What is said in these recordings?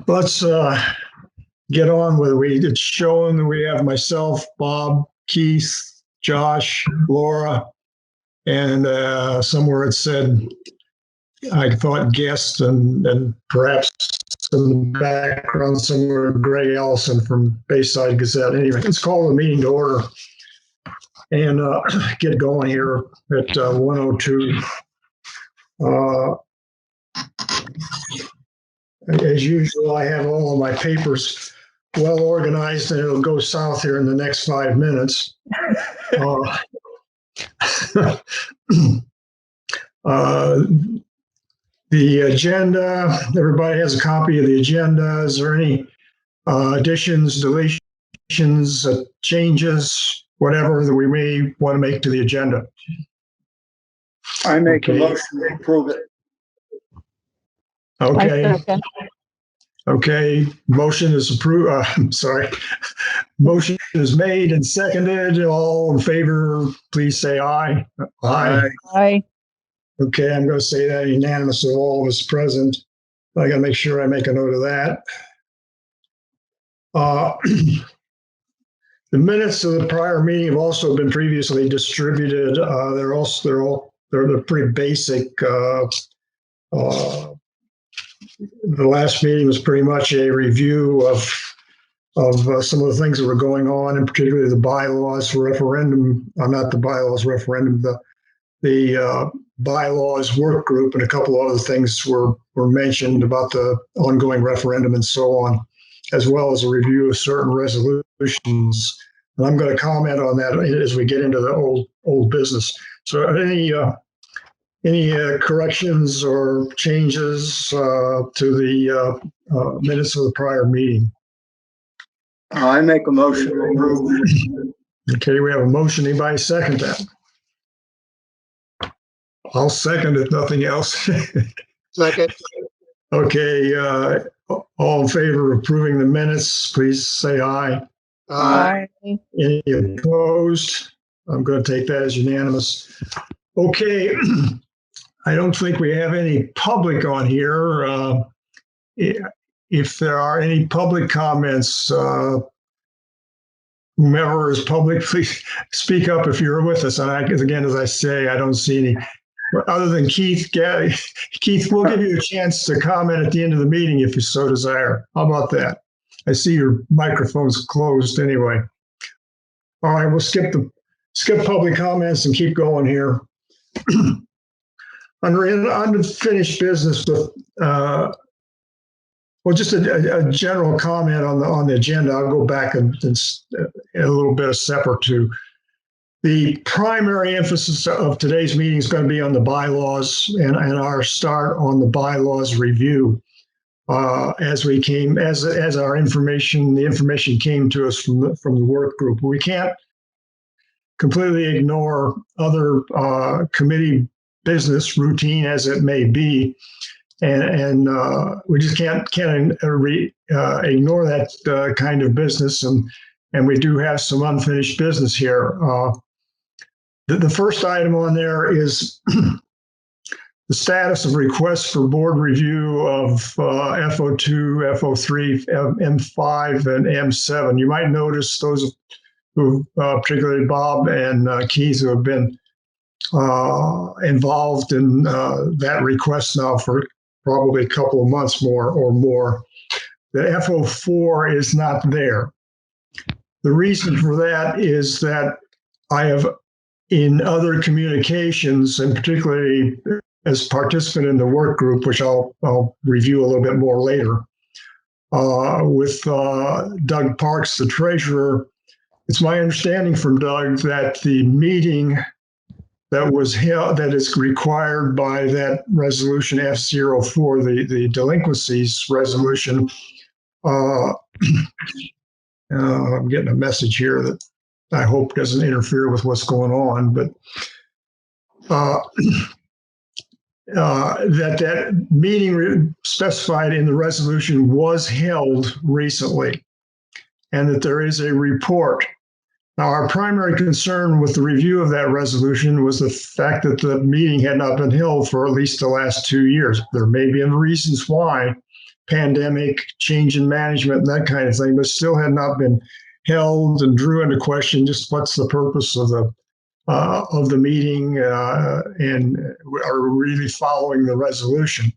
Let's get on with it. It's showing that we have myself, Bob, Keith, Josh, Laura, and somewhere it said, I thought guest, and perhaps in the background somewhere, Greg Ellison from Bayside Gazette. Anyway, let's call the meeting to order and get going here at 1:02. As usual, I have all of my papers well organized, and it'll go south here in the next 5 minutes. The agenda, everybody has a copy of the agenda. Is there any additions, deletions, changes, whatever that we may want to make to the agenda? I make a motion to approve it. Okay. Okay. Motion is approved. Motion is made and seconded. All in favor, please say aye. Aye. Aye. Okay, I'm going to say that unanimous of all of us present. I got to make sure I make a note of that. The minutes of the prior meeting have also been previously distributed. They're pretty basic. The last meeting was pretty much a review of some of the things that were going on, and particularly the bylaws referendum. Not the bylaws referendum. The bylaws work group, and a couple of other things were mentioned about the ongoing referendum and so on, as well as a review of certain resolutions. And I'm going to comment on that as we get into the old business. So any corrections or changes to the minutes of the prior meeting? I make a motion to approve. Okay, we have a motion. Anybody second that? I'll second it, nothing else. Second. Okay, all in favor of approving the minutes, please say aye. Aye. Any opposed? I'm going to take that as unanimous. Okay, I don't think we have any public on here. If there are any public comments, whomever is public, please speak up if you're with us. And again, as I say, I don't see any. Other than Keith, Keith, we'll give you a chance to comment at the end of the meeting if you so desire. How about that? I see your microphone's closed anyway. All right, we'll skip public comments and keep going here. Under unfinished business with, well, just a general comment on the agenda. I'll go back and a little bit of separate too. The primary emphasis of today's meeting is going to be on the bylaws and our start on the bylaws review. As our information, the information came to us from the work group. We can't completely ignore other committee business, routine as it may be, and we just can't ignore that kind of business, and we do have some unfinished business here. The first item on there is the status of requests for board review of FO2, FO3, M5, and M7. You might notice those who, particularly Bob and Keith, who have been involved in that request now for probably a couple of months or more. The FO4 is not there. The reason for that is that I have, in other communications, and particularly as participant in the work group, which I'll review a little bit more later, with Doug Parks, the treasurer, it's my understanding from Doug that the meeting that was held, that is required by that resolution F04, the delinquencies resolution. I'm getting a message here that I hope doesn't interfere with what's going on, but that meeting specified in the resolution was held recently, and that there is a report. Now, our primary concern with the review of that resolution was the fact that the meeting had not been held for at least the last 2 years. There may be reasons why, pandemic, change in management, and that kind of thing, but still had not been held, and drew into question just what's the purpose of the meeting, and are we really following the resolution.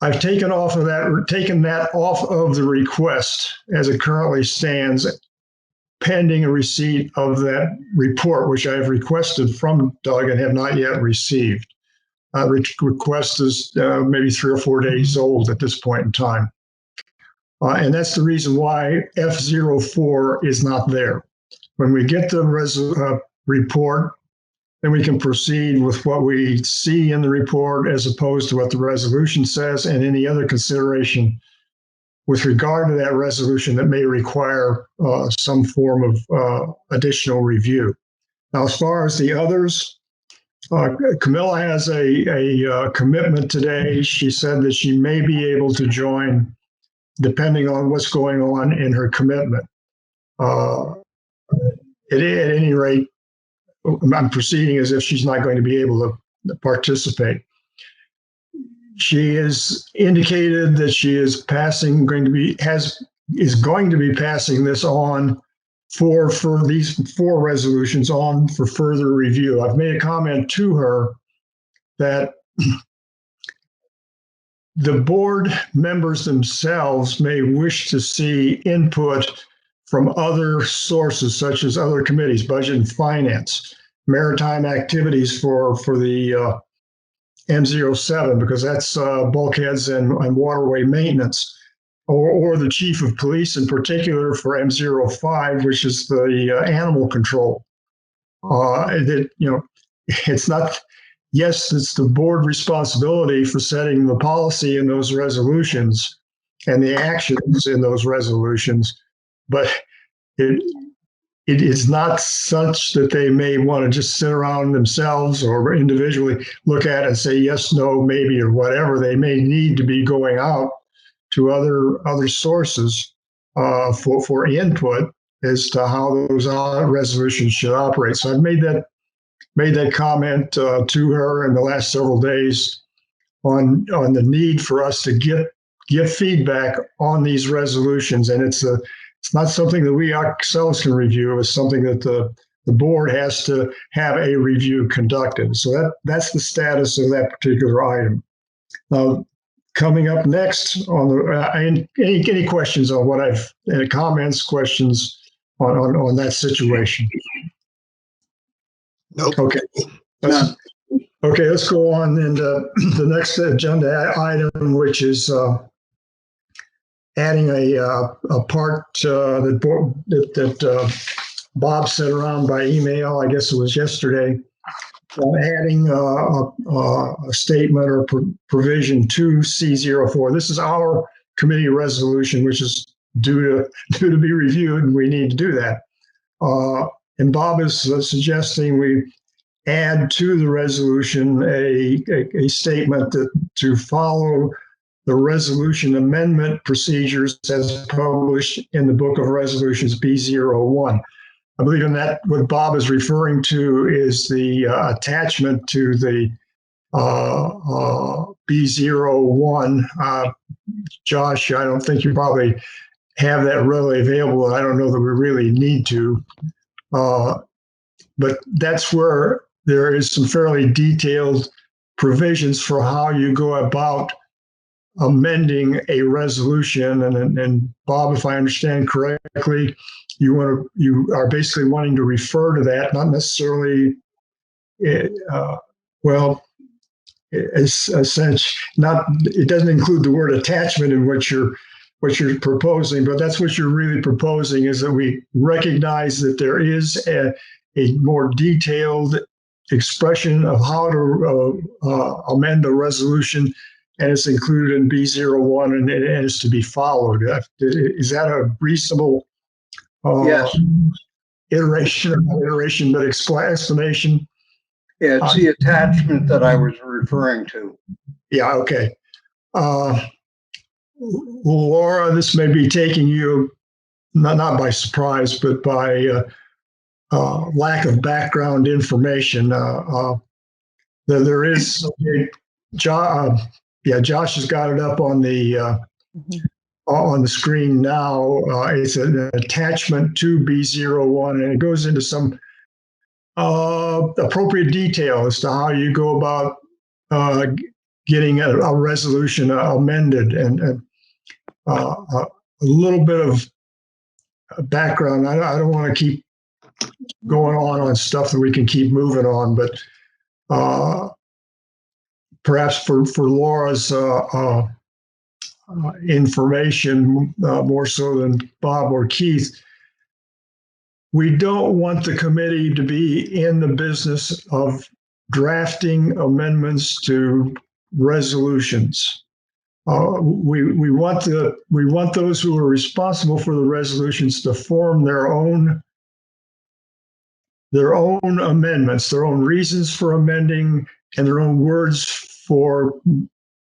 I've taken that off of the request as it currently stands, pending a receipt of that report, which I have requested from Doug and have not yet received. Request is maybe 3 or 4 days old at this point in time. And that's the reason why F04 is not there. When we get the report, then we can proceed with what we see in the report as opposed to what the resolution says, and any other consideration with regard to that resolution that may require some form of additional review. Now, as far as the others, Camilla has a commitment today. She said that she may be able to join depending on what's going on in her commitment. At any rate, I'm proceeding as if she's not going to be able to participate. She has indicated that she is going to be passing this on for these 4 resolutions on for further review. I've made a comment to her that the board members themselves may wish to see input from other sources, such as other committees, budget and finance, maritime activities for the M07, because that's bulkheads and waterway maintenance, or the chief of police in particular for M05, which is the animal control. It's not, yes, it's the board responsibility for setting the policy in those resolutions and the actions in those resolutions, but it is not such that they may want to just sit around themselves or individually look at it and say yes, no, maybe, or whatever. They may need to be going out to other sources for input as to how those resolutions should operate. So I've made that comment to her in the last several days on the need for us to give feedback on these resolutions, and it's not something that we ourselves can review. It's something that the board has to have a review conducted. So that's the status of that particular item. Coming up next on the any questions on what I've comments, questions on that situation? Nope. Okay. Let's go on into the next agenda item, which is adding a part that Bob sent around by email. I guess it was yesterday. Adding a statement or provision to C04. This is our committee resolution, which is due to be reviewed, and we need to do that. And Bob is suggesting we add to the resolution a statement that to follow the resolution amendment procedures as published in the Book of Resolutions B01. I believe in that what Bob is referring to is the attachment to the B01. Josh, I don't think you probably have that readily available. I don't know that we really need to. But that's where there is some fairly detailed provisions for how you go about amending a resolution. And Bob, if I understand correctly, you are basically wanting to refer to that, not necessarily, it doesn't include the word attachment in what you're proposing, but that's what you're really proposing, is that we recognize that there is a more detailed expression of how to amend a resolution, and it's included in B01 and it is to be followed. Is that a reasonable Yes. iteration, but explanation? Yeah, it's the attachment that I was referring to. Yeah, okay. Laura, this may be taking you not by surprise, but by lack of background information. There is yeah, Josh has got it up on the screen now. It's an attachment to B01, and it goes into some appropriate detail as to how you go about getting a resolution amended, and a little bit of background. I don't want to keep going on stuff that we can keep moving on, but perhaps for Laura's information, more so than Bob or Keith, we don't want the committee to be in the business of drafting amendments to resolutions. We want those who are responsible for the resolutions to form their own amendments, their own reasons for amending, and their own words for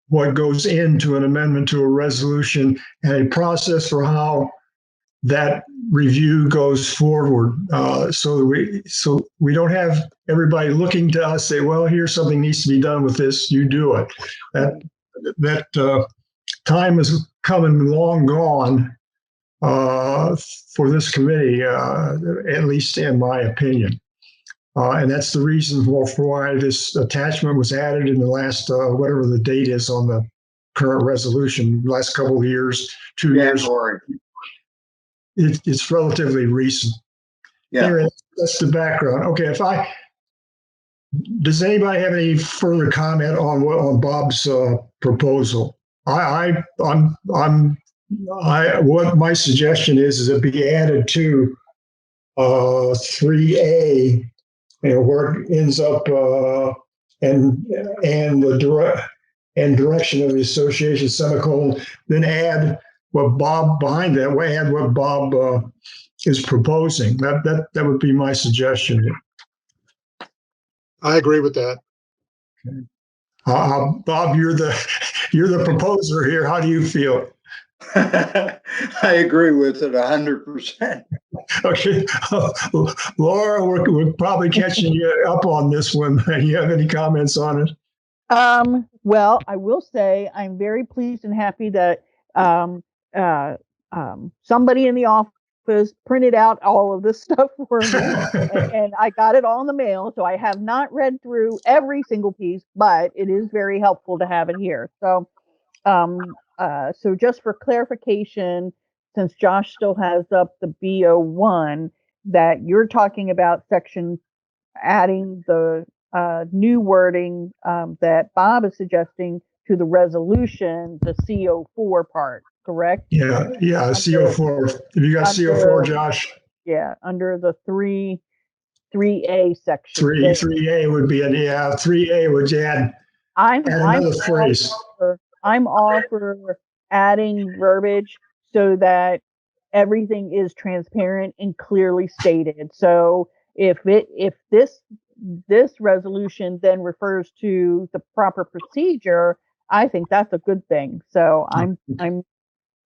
what goes into an amendment to a resolution, and a process for how that review goes forward. So we don't have everybody looking to us say, well, here's something needs to be done with this, you do it. That time is coming long gone for this committee, at least in my opinion. And that's the reason for why this attachment was added in the last, whatever the date is on the current resolution, last couple of years, 2 years. January. It's relatively recent. Yeah. Anyway, that's the background. Okay, does anybody have any further comment on Bob's proposal? What my suggestion is it be added to 3A, where it ends up and the direction of the association semicolon, then add what Bob is proposing. That would be my suggestion. I agree with that. Okay. Bob, you're the proposer here. How do you feel? I agree with it 100%. Okay, Laura, we're probably catching you up on this one. Do you have any comments on it? Well, I will say I'm very pleased and happy that somebody in the office printed out all of this stuff for me, and I got it all in the mail. So I have not read through every single piece, but it is very helpful to have it here. So, so just for clarification, since Josh still has up the B01, that you're talking about section adding the new wording that Bob is suggesting to the resolution, the CO4 part, correct? Yeah, CO4. Have you got CO4, Josh? Yeah, under the 3A section. 3A would be 3A would add another phrase. I'm all for adding verbiage so that everything is transparent and clearly stated. So if this resolution then refers to the proper procedure, I think that's a good thing. So I'm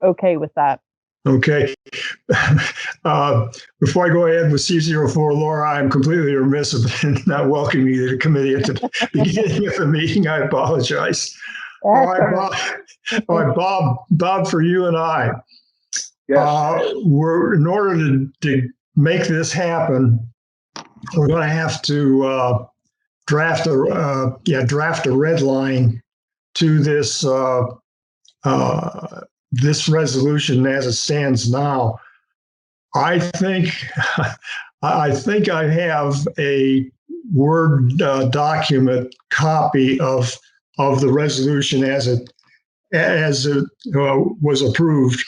okay with that. Okay. Before I go ahead with C04, Laura, I'm completely remiss in not welcoming you to the committee at the beginning of the meeting. I apologize. All right, Bob, for you and I, Yes. in order to make this happen, we're going to have to draft a red line to this this resolution as it stands now. I think I have a Word document copy of the resolution as it was approved.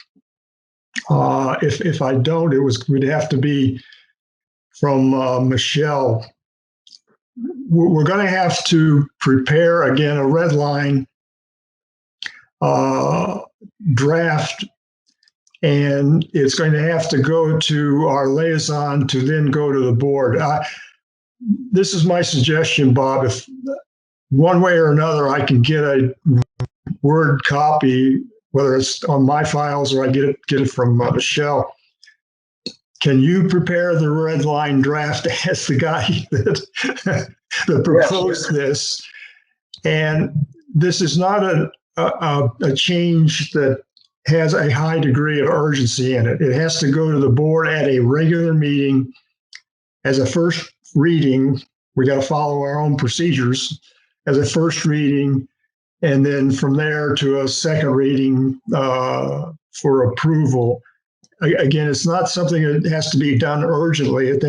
If I don't, would have to be from Michelle. We're going to have to prepare again a red line draft, and it's going to have to go to our liaison to then go to the board. This is my suggestion, Bob. If one way or another I can get a Word copy, whether it's on my files or I get it from Michelle, can you prepare the red line draft as the guy that proposed this? And this is not a change that has a high degree of urgency in it. It has to go to the board at a regular meeting as a first reading. We got to follow our own procedures as a first reading, and then from there to a second reading for approval. Again, it's not something that has to be done urgently. It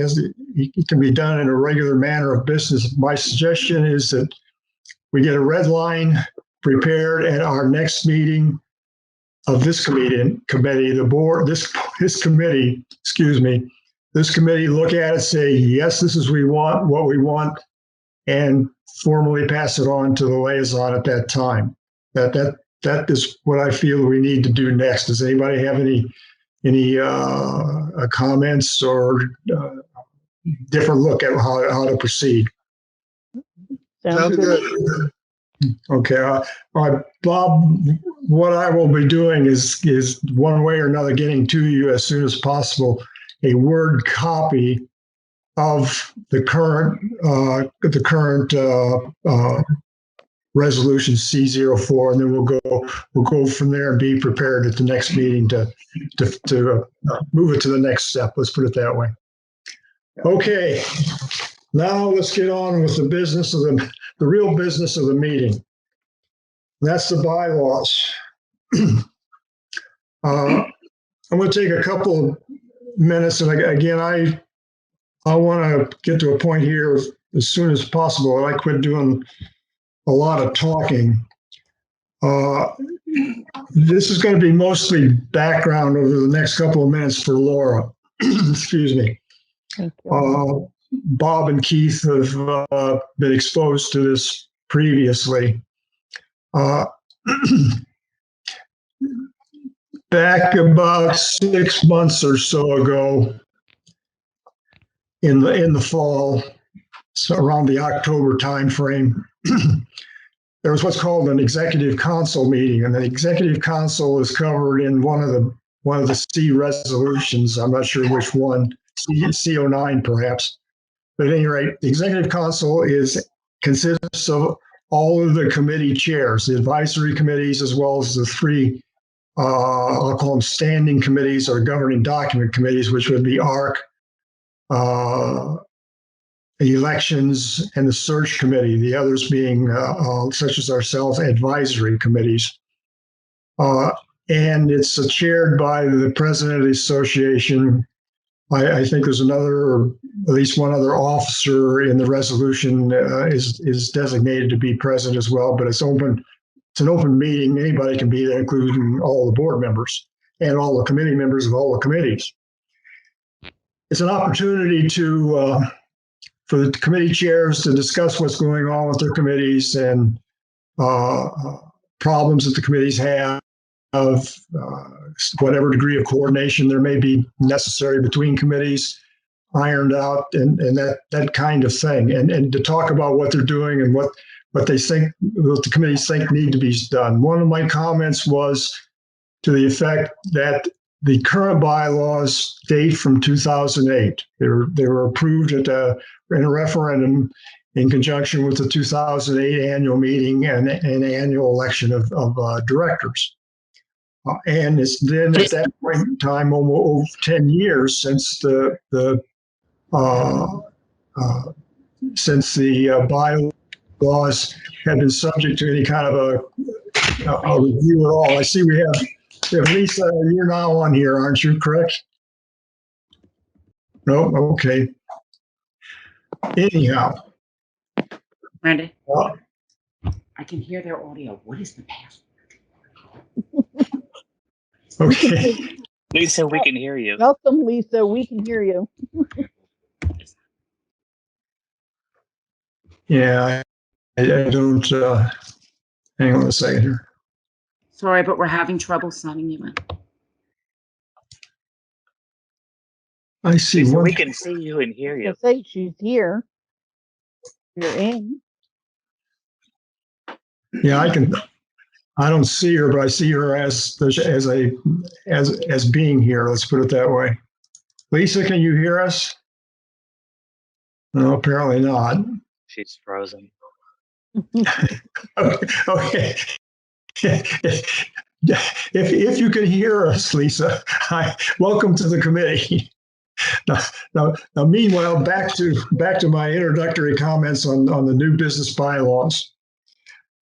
can be done in a regular manner of business. My suggestion is that we get a red line prepared at our next meeting of this committee, the board, this committee, excuse me, this committee look at it, say, yes, this is what we want, and formally pass it on to the liaison at that time. That is what I feel we need to do next. Does anybody have any comments or different look at how to proceed? Sounds good. Okay, Bob, what I will be doing is one way or another getting to you as soon as possible a Word copy of the current resolution C04, and then we'll go from there and be prepared at the next meeting to move it to the next step. Let's put it that way. Okay, now let's get on with the business of the real business of the meeting. That's the bylaws. I'm going to take a couple of minutes, and again, I want to get to a point here as soon as possible. I quit doing a lot of talking. This is going to be mostly background over the next couple of minutes for Laura. Excuse me. Thank you. Bob and Keith have been exposed to this previously. Back about 6 months or so ago, in the fall, so around the October timeframe, there was what's called an executive council meeting, and the executive council is covered in one of the C resolutions. I'm not sure which one, C09 perhaps. But at any rate, the executive council consists of all of the committee chairs, the advisory committees, as well as the three, I'll call them standing committees or governing document committees, which would be ARC, elections, and the search committee, the others being, such as ourselves, advisory committees. And it's chaired by the president of the association. I think there's or at least one other officer in the resolution is designated to be present as well, but it's open. It's an open meeting. Anybody can be there, including all the board members and all the committee members of all the committees. It's an opportunity for the committee chairs to discuss what's going on with their committees and problems that the committees have, whatever degree of coordination there may be necessary between committees, ironed out, and that kind of thing, and to talk about what they're doing and what they think, what the committees think need to be done. One of my comments was to the effect that the current bylaws date from 2008. They were approved in a referendum in conjunction with the 2008 annual meeting and annual election of directors. And it's then at that point in time, almost over 10 years since the bylaws have been subject to any kind of a review at all. I see we have Lisa, you're now on here, aren't you, correct? No, okay. Anyhow. Randy, I can hear their audio. What is the password? Okay. Lisa, we can hear you. Welcome, Lisa. We can hear you. Yeah, I don't, hang on a second here. Sorry, but we're having trouble signing you in. I see. Lisa, we can see you and hear you. I say she's here. You're in. Yeah, I don't see her, but I see her as being here. Let's put it that way. Lisa, can you hear us? No, apparently not. She's frozen. Okay. if you can hear us, Lisa, welcome to the committee. Now, meanwhile, back to my introductory comments on the new business bylaws.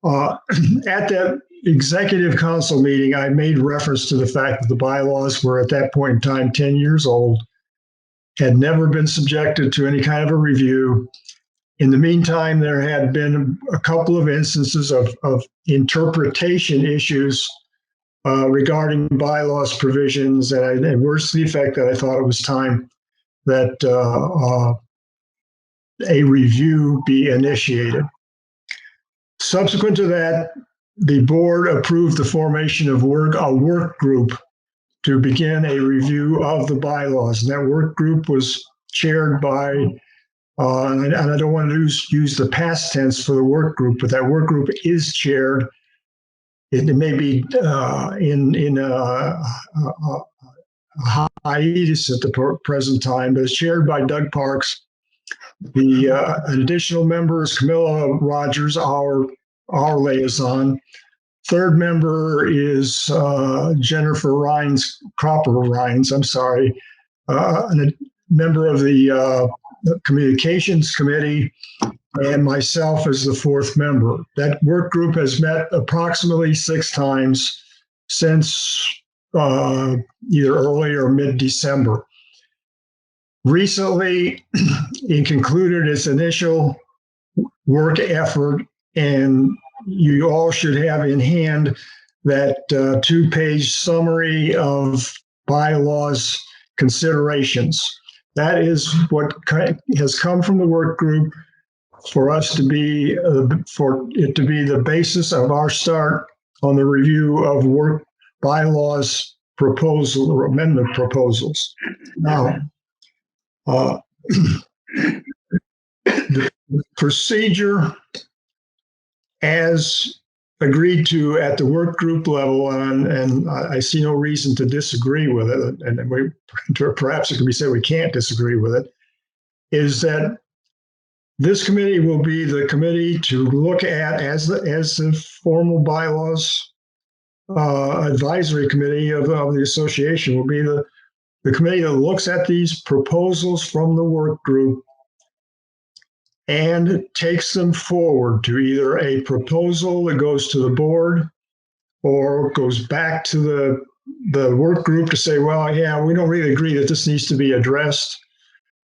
At that executive council meeting, I made reference to the fact that the bylaws were at that point in time 10 years old, had never been subjected to any kind of a review. In the meantime, there had been a couple of instances of interpretation issues regarding bylaws provisions, and worse to the effect that I thought it was time that a review be initiated. Subsequent to that, the board approved the formation of a work group to begin a review of the bylaws. And that work group was chaired by, and I don't want to use the past tense for the work group, but that work group is chaired. It may be in a hiatus at the present time, but it's chaired by Doug Parks. An additional member is Camilla Rogers, our liaison. Third member is Jennifer Cropper Rhines, I'm sorry, a member of the Communications Committee, and myself as the fourth member. That work group has met approximately 6 times since either early or mid-December. Recently, it concluded its initial work effort, and you all should have in hand that 2-page summary of bylaws considerations. That is what has come from the work group for us to be, for it to be the basis of our start on the review of work bylaws proposal or amendment proposals. Now, the procedure as agreed to at the work group level, and I see no reason to disagree with it, and perhaps it can be said we can't disagree with it, is that this committee will be the committee to look at, as the formal bylaws advisory committee of the association will be the committee that looks at these proposals from the work group and takes them forward to either a proposal that goes to the board or goes back to the work group to say, well, yeah, we don't really agree that this needs to be addressed,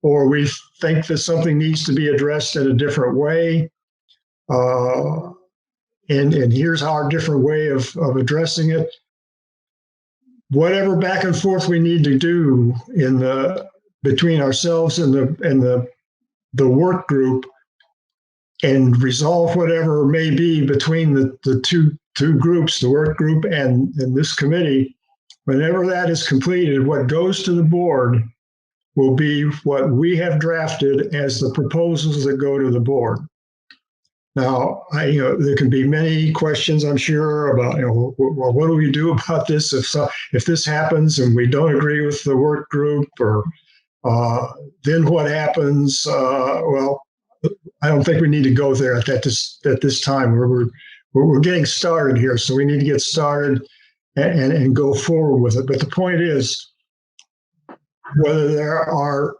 or we think that something needs to be addressed in a different way. And here's our different way of addressing it. Whatever back and forth we need to do between ourselves and the work group, and resolve whatever may be between the two groups, the work group and this committee. Whenever that is completed, what goes to the board will be what we have drafted as the proposals that go to the board. Now, there can be many questions, I'm sure, about, well, what do we do about this if this happens and we don't agree with the work group, or then what happens? Well, I don't think we need to go there at this time. We're getting started here, so we need to get started and go forward with it. But the point is, whether there are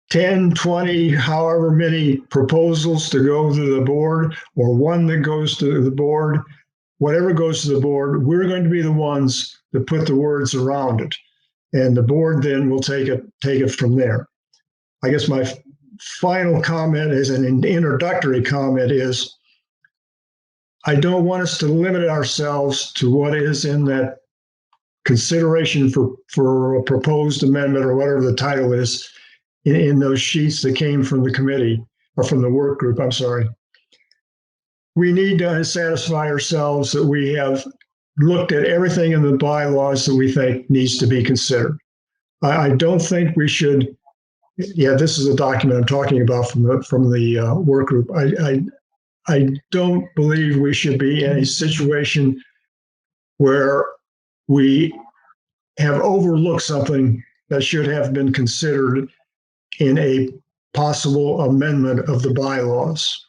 10, 20, however many proposals to go to the board, or one that goes to the board, whatever goes to the board, we're going to be the ones that put the words around it. And the board then will take it from there. I guess my final comment is an introductory comment is, I don't want us to limit ourselves to what is in that consideration for a proposed amendment, or whatever the title is, in those sheets that came from the committee, or from the work group, I'm sorry. We need to satisfy ourselves that we have looked at everything in the bylaws that we think needs to be considered. I don't think we should, this is a document I'm talking about from the work group. I don't believe we should be in a situation where we have overlooked something that should have been considered in a possible amendment of the bylaws.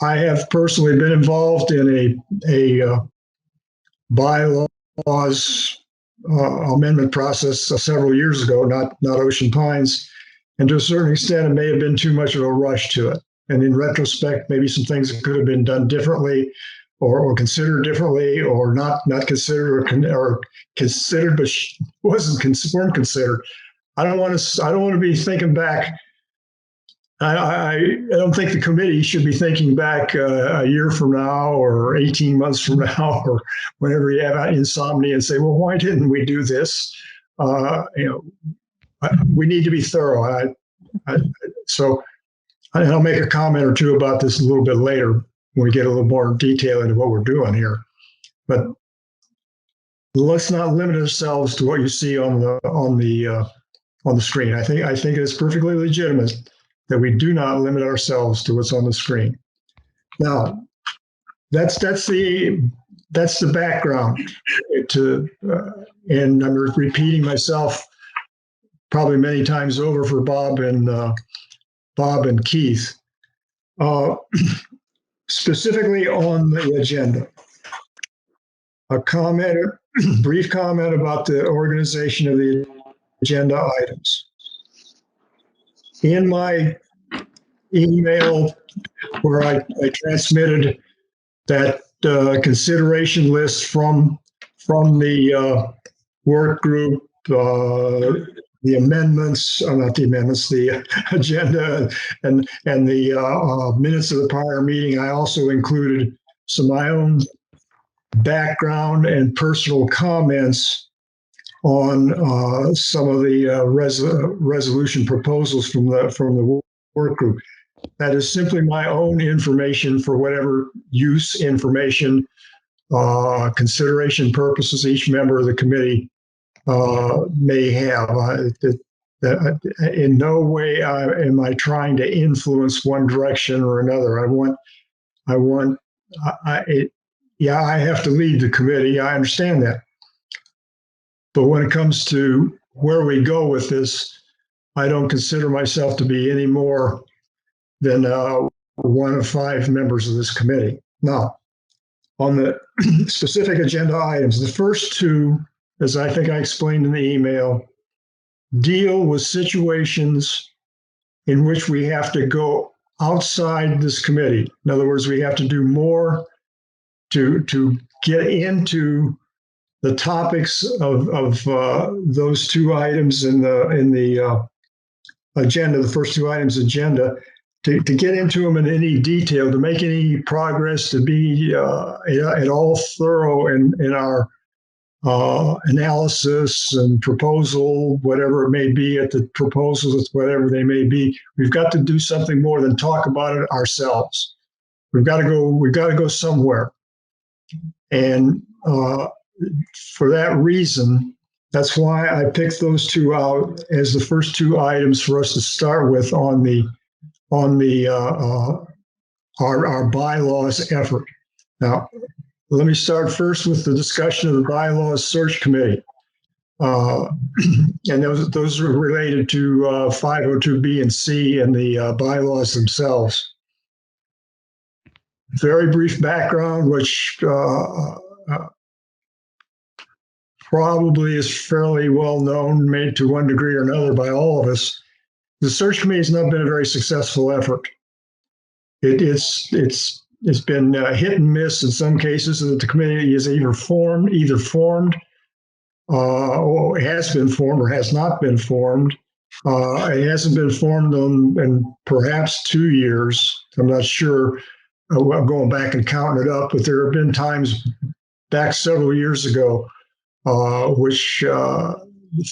I have personally been involved in a bylaws amendment process several years ago, not Ocean Pines, and to a certain extent, it may have been too much of a rush to it. And in retrospect, maybe some things that could have been done differently, or considered differently, or not considered, or considered but weren't considered. I don't want to be thinking back. I don't think the committee should be thinking back a year from now or 18 months from now or whenever you have insomnia and say, well, why didn't we do this? We need to be thorough. So I'll make a comment or two about this a little bit later when we get a little more detail into what we're doing here. But let's not limit ourselves to what you see on the screen. I think it's perfectly legitimate that we do not limit ourselves to what's on the screen. Now, that's the background to, and I'm repeating myself probably many times over for Bob and Keith. Specifically on the agenda, a brief comment about the organization of the agenda items. In my email where I transmitted that consideration list from the work group, the amendments, not the amendments, the agenda and the minutes of the prior meeting, I also included some of my own background and personal comments on some of the resolution proposals from the work group. That is simply my own information for whatever use information, consideration purposes each member of the committee may have. In no way am I trying to influence one direction or another. I have to lead the committee. I understand that. But when it comes to where we go with this, I don't consider myself to be any more than one of 5 members of this committee. Now, on the specific agenda items, the first 2, as I think I explained in the email, deal with situations in which we have to go outside this committee. In other words, we have to do more to get into the topics of those 2 items in the agenda, the first 2 items agenda, to get into them in any detail, to make any progress, to be at all thorough in our analysis and proposal, whatever it may be, at the proposals, whatever they may be. We've got to do something more than talk about it ourselves. We've got to go somewhere. And for that reason, that's why I picked those 2 out as the first 2 items for us to start with on our bylaws effort. Now, let me start first with the discussion of the bylaws search committee. And those are related to 502B and C and the bylaws themselves. Very brief background, which probably is fairly well known, made to one degree or another by all of us. The search committee has not been a very successful effort. It's been hit and miss in some cases, that the committee is either formed, or has been formed or has not been formed. It hasn't been formed in perhaps 2 years. I'm not sure. I'm going back and counting it up, but there have been times back several years ago which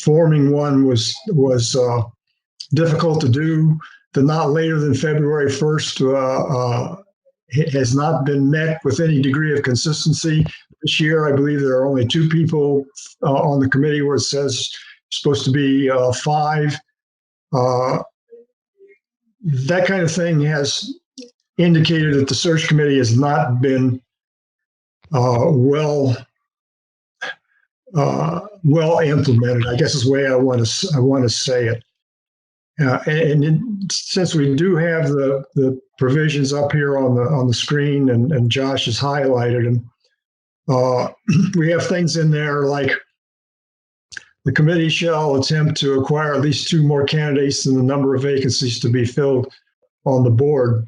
forming one was difficult to do. The not later than February 1st has not been met with any degree of consistency. This year, I believe there are only 2 people on the committee where it says it's supposed to be 5. That kind of thing has indicated that the search committee has not been well implemented, I guess is the way I want to say it. Since we do have the provisions up here on the screen, and Josh has highlighted them, we have things in there like the committee shall attempt to acquire at least 2 more candidates than the number of vacancies to be filled on the board.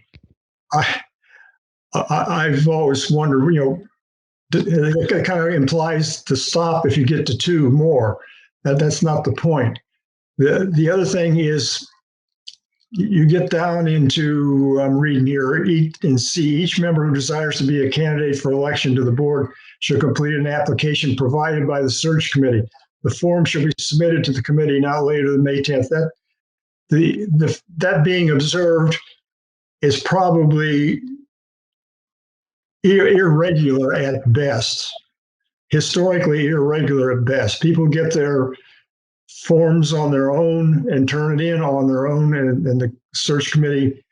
I've always wondered, it kind of implies to stop if you get to 2 more. That's not the point. The other thing is, you get down into, I'm reading here, in C, each member who desires to be a candidate for election to the board shall complete an application provided by the search committee. The form shall be submitted to the committee not later than May 10th. That being observed is probably irregular at best, historically irregular at best. People get their forms on their own and turn it in on their own, and the search committee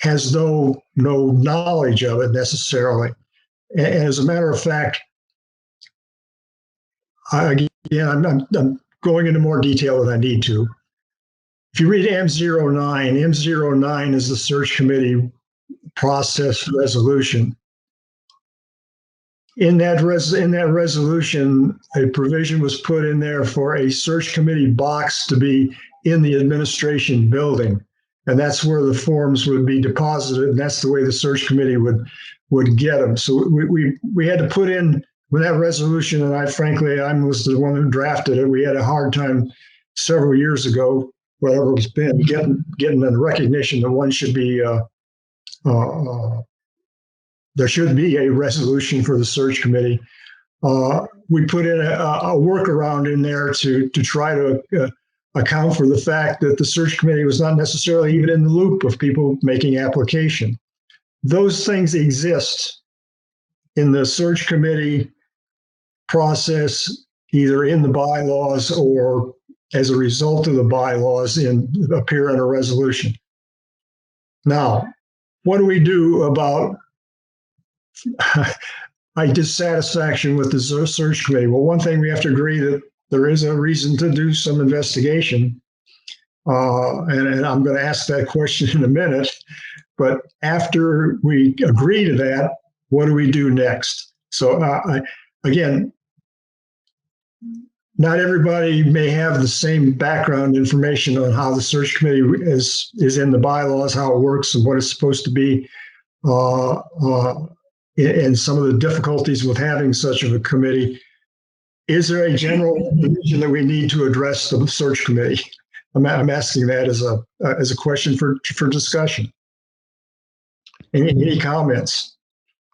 has no knowledge of it necessarily. And as a matter of fact, I'm going into more detail than I need to. If you read M09 is the search committee process resolution. In that resolution, a provision was put in there for a search committee box to be in the administration building, and that's where the forms would be deposited, and that's the way the search committee would get them. So we had to put in with that resolution, and I was the one who drafted it. We had a hard time several years ago, whatever it's been, getting the recognition that one should be. There should be a resolution for the search committee. We put in a workaround in there to try to account for the fact that the search committee was not necessarily even in the loop of people making application. Those things exist in the search committee process, either in the bylaws or as a result of the bylaws appear in a resolution. Now, what do we do about my dissatisfaction with the search committee? Well, one thing, we have to agree that there is a reason to do some investigation. And I'm going to ask that question in a minute. But after we agree to that, what do we do next? So again, not everybody may have the same background information on how the search committee is in the bylaws, how it works, and what it's supposed to be, and some of the difficulties with having such of a committee. Is there a general division that we need to address the search committee? I'm asking that as a question for discussion. Any comments?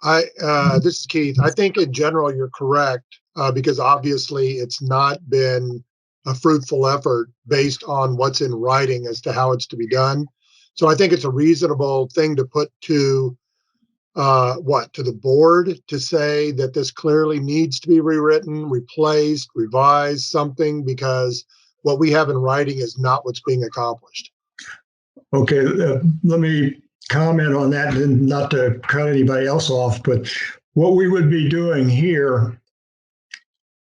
This is Keith. I think in general you're correct, because obviously it's not been a fruitful effort based on what's in writing as to how it's to be done. So I think it's a reasonable thing to put to the board to say that this clearly needs to be rewritten, replaced, revised, something, because what we have in writing is not what's being accomplished. Okay, let me comment on that, and not to cut anybody else off, but what we would be doing here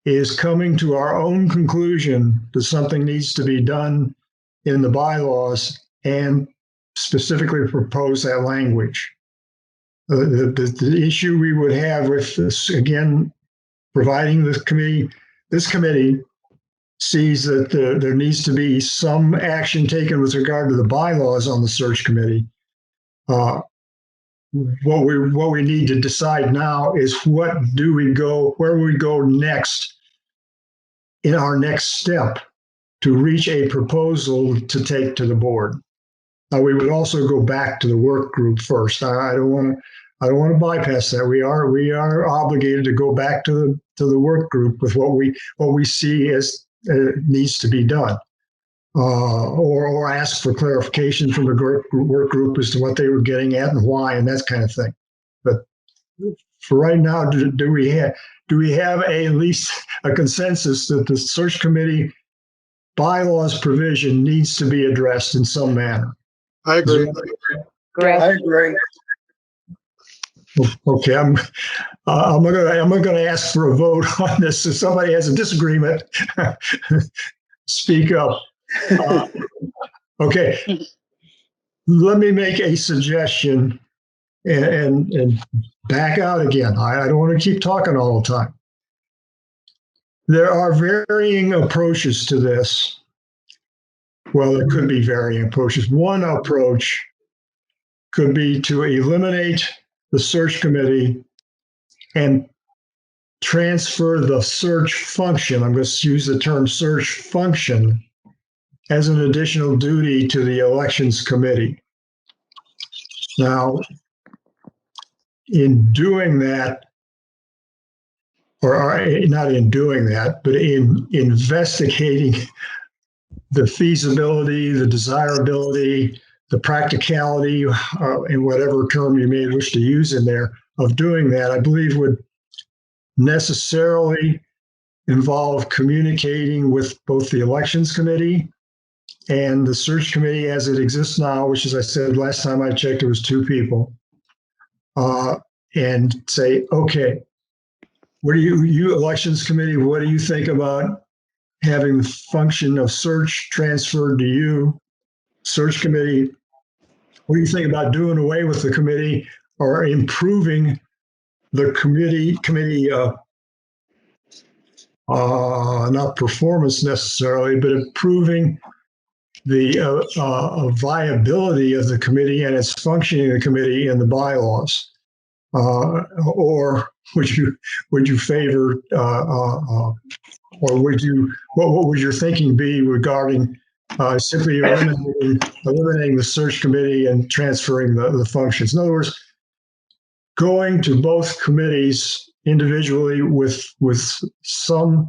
is coming to our own conclusion that something needs to be done in the bylaws and specifically propose that language. The issue we would have with this, again, providing this committee sees that there needs to be some action taken with regard to the bylaws on the search committee. What we need to decide now is where we go next in our next step to reach a proposal to take to the board. Now, we would also go back to the work group first. I don't want to bypass that. We are obligated to go back to the work group with what we see as needs to be done, or ask for clarification from the work group as to what they were getting at and why, and that kind of thing. But for right now, do we have at least a consensus that the search committee bylaws provision needs to be addressed in some manner? I agree. I agree. Okay, I'm going to ask for a vote on this. If somebody has a disagreement, speak up. Okay, let me make a suggestion and back out again. I don't want to keep talking all the time. There are varying approaches to this. Well, there could be varying approaches. One approach could be to eliminate the search committee and transfer the search function. I'm going to use the term search function as an additional duty to the elections committee. Now, in doing that, or not in doing that, but in investigating the feasibility, the desirability, the practicality, in whatever term you may wish to use in there, of doing that, I believe would necessarily involve communicating with both the elections committee and the search committee as it exists now, which, as I said last time I checked, it was 2 people, and say, okay, what do you elections committee, what do you think about having the function of search transferred to you? Search committee, what do you think about doing away with the committee or improving the committee not performance necessarily, but improving the viability of the committee and its functioning of the committee in the bylaws? Or would you favor, or what would your thinking be regarding simply eliminating the search committee and transferring the functions? In other words, going to both committees individually with some,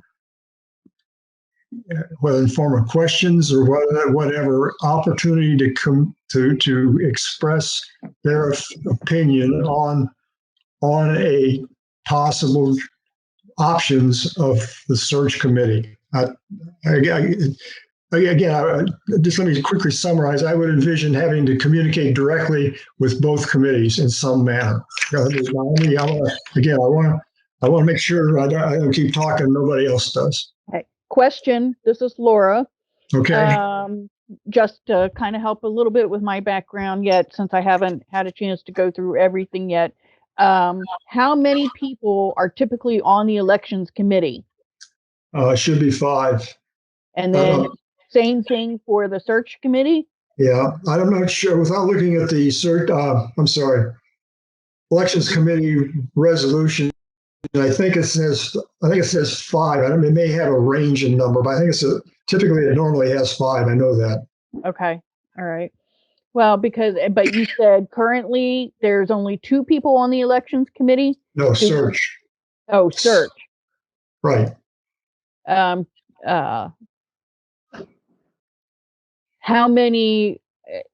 whether in form of questions or whatever, opportunity to come to express their opinion on a possible options of the search committee. Again, just let me quickly summarize. I would envision having to communicate directly with both committees in some manner. I want to make sure I don't keep talking. Nobody else does. Okay. Question. This is Laura. Okay. Just to kind of help a little bit with my background yet, since I haven't had a chance to go through everything yet. How many people are typically on the elections committee? It should be 5. And then same thing for the search committee? Yeah, I'm not sure. Without looking at the elections committee resolution, I think it says 5. It may have a range in number, but I think typically it normally has 5. I know that. Okay. All right. Well, but you said currently there's only 2 people on the elections committee? No, search. Oh, search. Right. How many?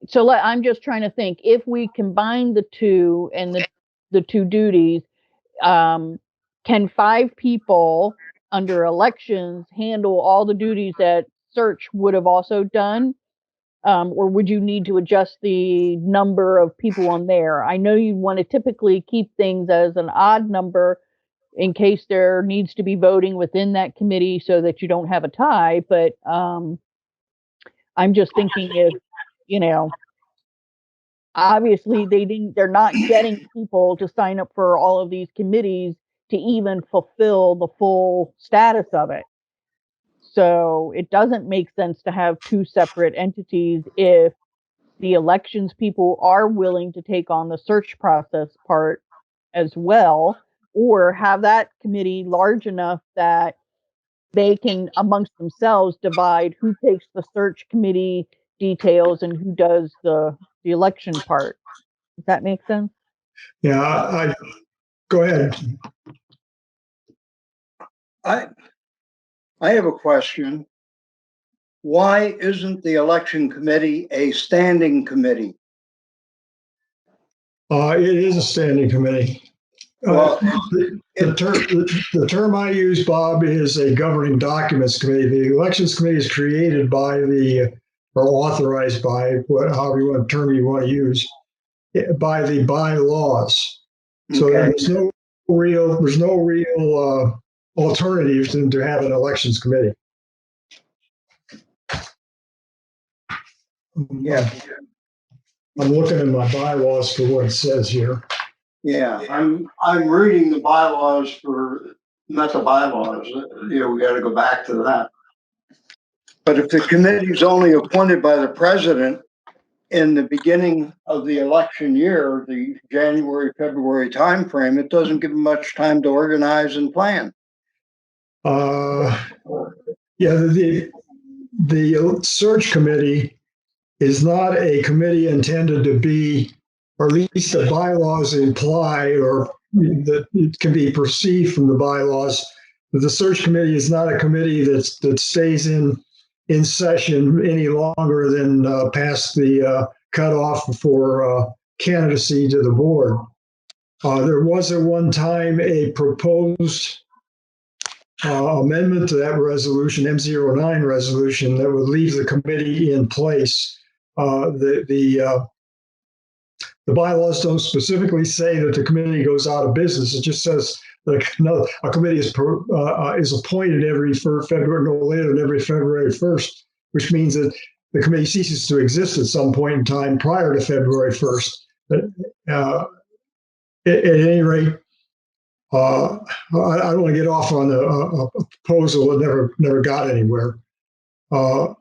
So I'm just trying to think. If we combine the 2 and the 2 duties, can 5 people under elections handle all the duties that search would have also done? Or would you need to adjust the number of people on there? I know you want to typically keep things as an odd number in case there needs to be voting within that committee so that you don't have a tie. But I'm just thinking if, obviously they're not getting people to sign up for all of these committees to even fulfill the full status of it. So it doesn't make sense to have 2 separate entities if the elections people are willing to take on the search process part as well, or have that committee large enough that they can amongst themselves divide who takes the search committee details and who does the election part. Does that make sense? Yeah, go ahead. I have a question. Why isn't the election committee a standing committee? It is a standing committee. Well, the term I use, Bob, is a governing documents committee. The elections committee is created by or authorized by, however you want term you want to use, by the bylaws. So there's no real alternative to have an elections committee. Yeah, I'm looking in my bylaws for what it says here. yeah. I'm reading the bylaws for, not the bylaws, you know, we gotta go back to that. But if the committee is only appointed by the president in the beginning of the election year, the January, February timeframe, it doesn't give them much time to organize and plan. Yeah, the search committee is not a committee intended to be, or at least the bylaws imply, or that it can be perceived from the bylaws, that the search committee is not a committee that stays in session any longer than past the cutoff for candidacy to the board. There was at one time a proposed amendment to that resolution, M09 resolution, that would leave the committee in place. The bylaws don't specifically say that the committee goes out of business. It just says that a committee is appointed every February, no later than every February 1st, which means that the committee ceases to exist at some point in time prior to February 1st. But at any rate, I don't want to get off on a proposal that never got anywhere. One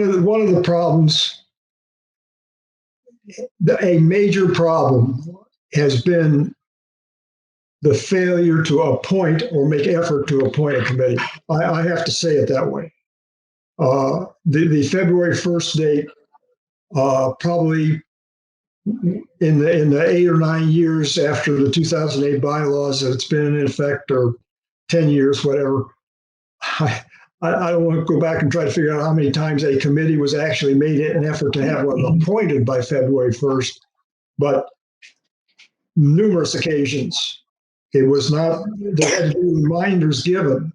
of the problems, a major problem, has been the failure to appoint or make effort to appoint a committee. I have to say it that way. The February 1st date, probably in the 8 or 9 years after the 2008 bylaws that it's been in effect, or 10 years, whatever, I don't want to go back and try to figure out how many times a committee was actually made an effort to have one appointed by February 1st, but numerous occasions. It was not, there had to be reminders given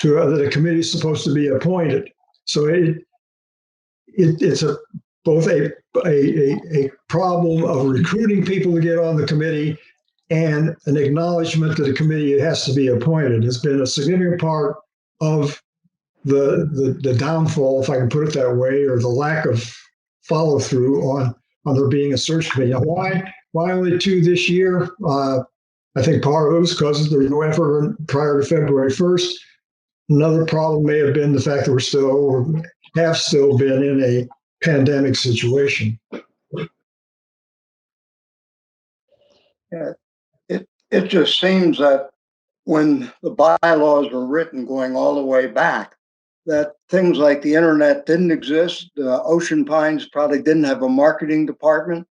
to that a committee is supposed to be appointed. So it's both a problem of recruiting people to get on the committee and an acknowledgement that a committee has to be appointed. Has been a significant part of the downfall, if I can put it that way, or the lack of follow through on there being a search committee. Now, why only 2 this year? I think part of it was because there was no effort prior to February 1st. Another problem may have been the fact that we're still, or have still been, in a pandemic situation. Yeah, it just seems that when the bylaws were written, going all the way back, that things like the internet didn't exist. Ocean Pines probably didn't have a marketing department,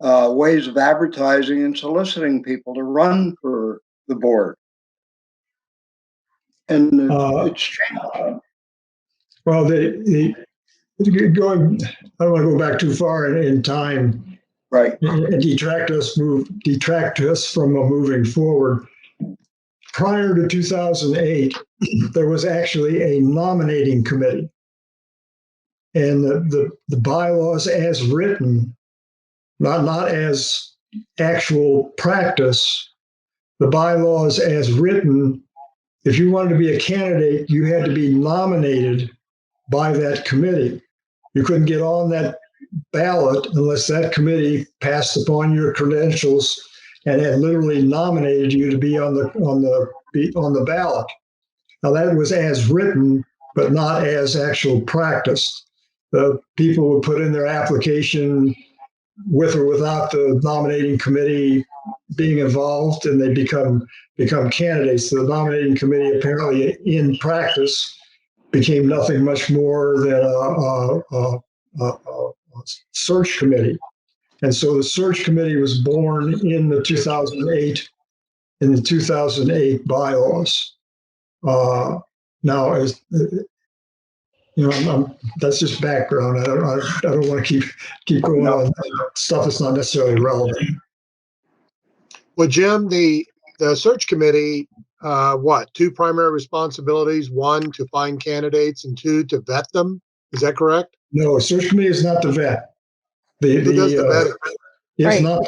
ways of advertising and soliciting people to run for the board. And it's changed. Well, going, I don't want to go back too far in time, Right. and detract us from moving forward. Prior to 2008, there was actually a nominating committee, and the bylaws as written, not as actual practice, the bylaws as written, if you wanted to be a candidate, you had to be nominated by that committee. You couldn't get on that ballot unless that committee passed upon your credentials and had literally nominated you to be on the ballot. Now that was as written, but not as actual practiced. The people would put in their application with or without the nominating committee being involved, and they become candidates. The nominating committee apparently, in practice, became nothing much more than a search committee. And so the search committee was born in the 2008 bylaws. Now, as you know, that's just background. I don't want to keep going on stuff that's not necessarily relevant. Well, Jim, the search committee, what, 2 primary responsibilities: 1, to find candidates, and 2, to vet them. Is that correct? No, a search committee is not the vet. Who does the vetting? It's Right. not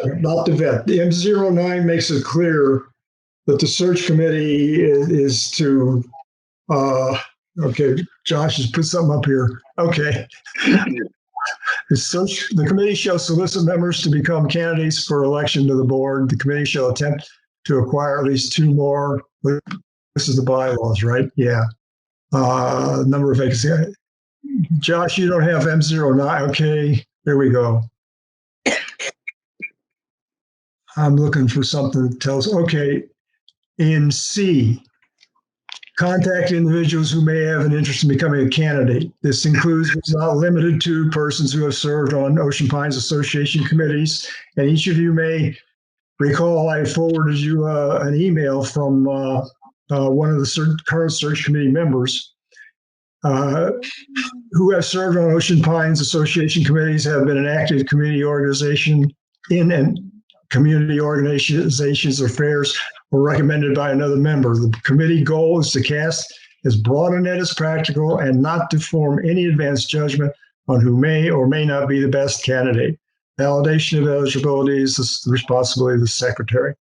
the vet. The M09 makes it clear that the search committee is to Okay, Josh has put something up here. Okay. The committee shall solicit members to become candidates for election to the board. The committee shall attempt to acquire at least 2 more. This is the bylaws, right? Yeah. Number of vacancies. Josh, you don't have M09. Okay, there we go. I'm looking for something that tells, okay, in C, contact individuals who may have an interest in becoming a candidate. This includes, but is not limited to, persons who have served on Ocean Pines Association committees. And each of you may recall I forwarded you an email from one of the current search committee members who have served on Ocean Pines Association committees, have been an active community organization in and community organizations affairs, or recommended by another member. The committee goal is to cast as broad a net as practical and not to form any advanced judgment on who may or may not be the best candidate. Validation of eligibility is the responsibility of the secretary.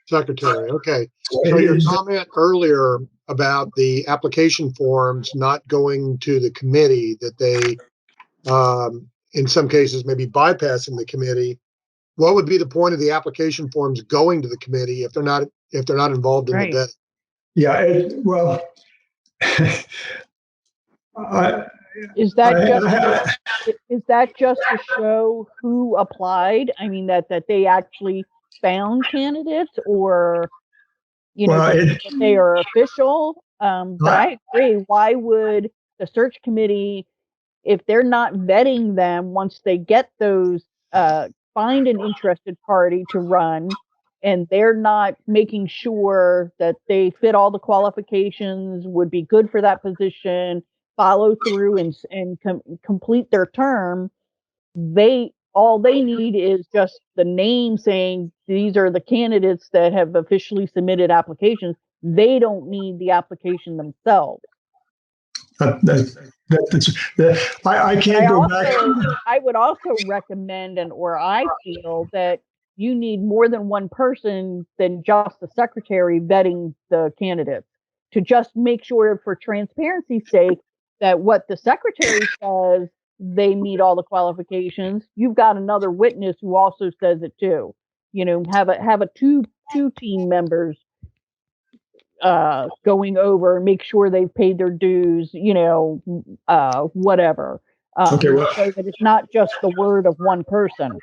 Secretary, okay. So your comment earlier about the application forms not going to the committee, that they, in some cases, maybe bypassing the committee. What would be the point of the application forms going to the committee if they're not involved in the bid? Yeah, Is that just to show who applied? I mean, that they actually found candidates, or that they are official? But I agree. Why would the search committee, if they're not vetting them once they get those, find an interested party to run, and they're not making sure that they fit all the qualifications, would be good for that position, follow through and complete their term, all they need is just the name saying these are the candidates that have officially submitted applications. They don't need the application themselves. I can't go back. I would also recommend, or I feel that you need more than one person than just the secretary vetting the candidates, to just make sure, for transparency's sake, that what the secretary says, they meet all the qualifications. You've got another witness who also says it too. Have a two team members going over and make sure they've paid their dues, whatever. Okay, well, so that it's not just the word of one person.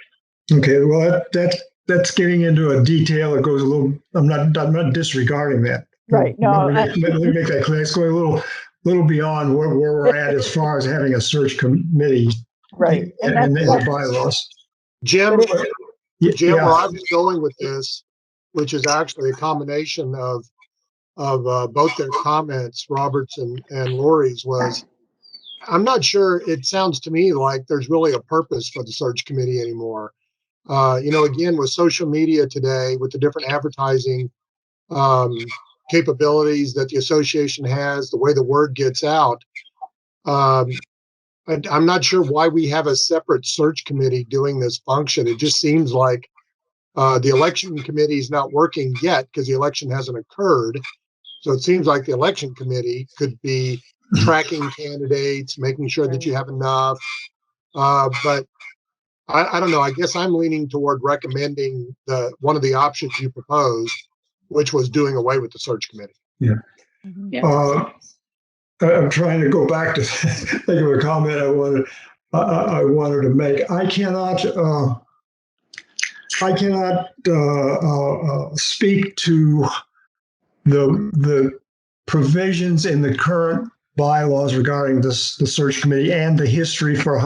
Okay, well, that's getting into a detail that goes a little. I'm not disregarding that. Right. No. Let me make that clear. It's going a little beyond where we're at as far as having a search committee. Right. And the bylaws. Jim, yeah. Where I was going with this, which is actually a combination of both their comments, Robert's and Lori's, was, I'm not sure. It sounds to me like there's really a purpose for the search committee anymore. Again, with social media today, with the different advertising capabilities that the association has, the way the word gets out, I'm not sure why we have a separate search committee doing this function. It just seems like the election committee is not working yet because the election hasn't occurred. So it seems like the election committee could be tracking candidates, making sure that you have enough. But I don't know. I guess I'm leaning toward recommending one of the options you proposed, which was doing away with the search committee. Yeah. Yeah. I'm trying to go back to think of a comment I wanted to make. I cannot speak to the provisions in the current bylaws regarding the search committee and the history for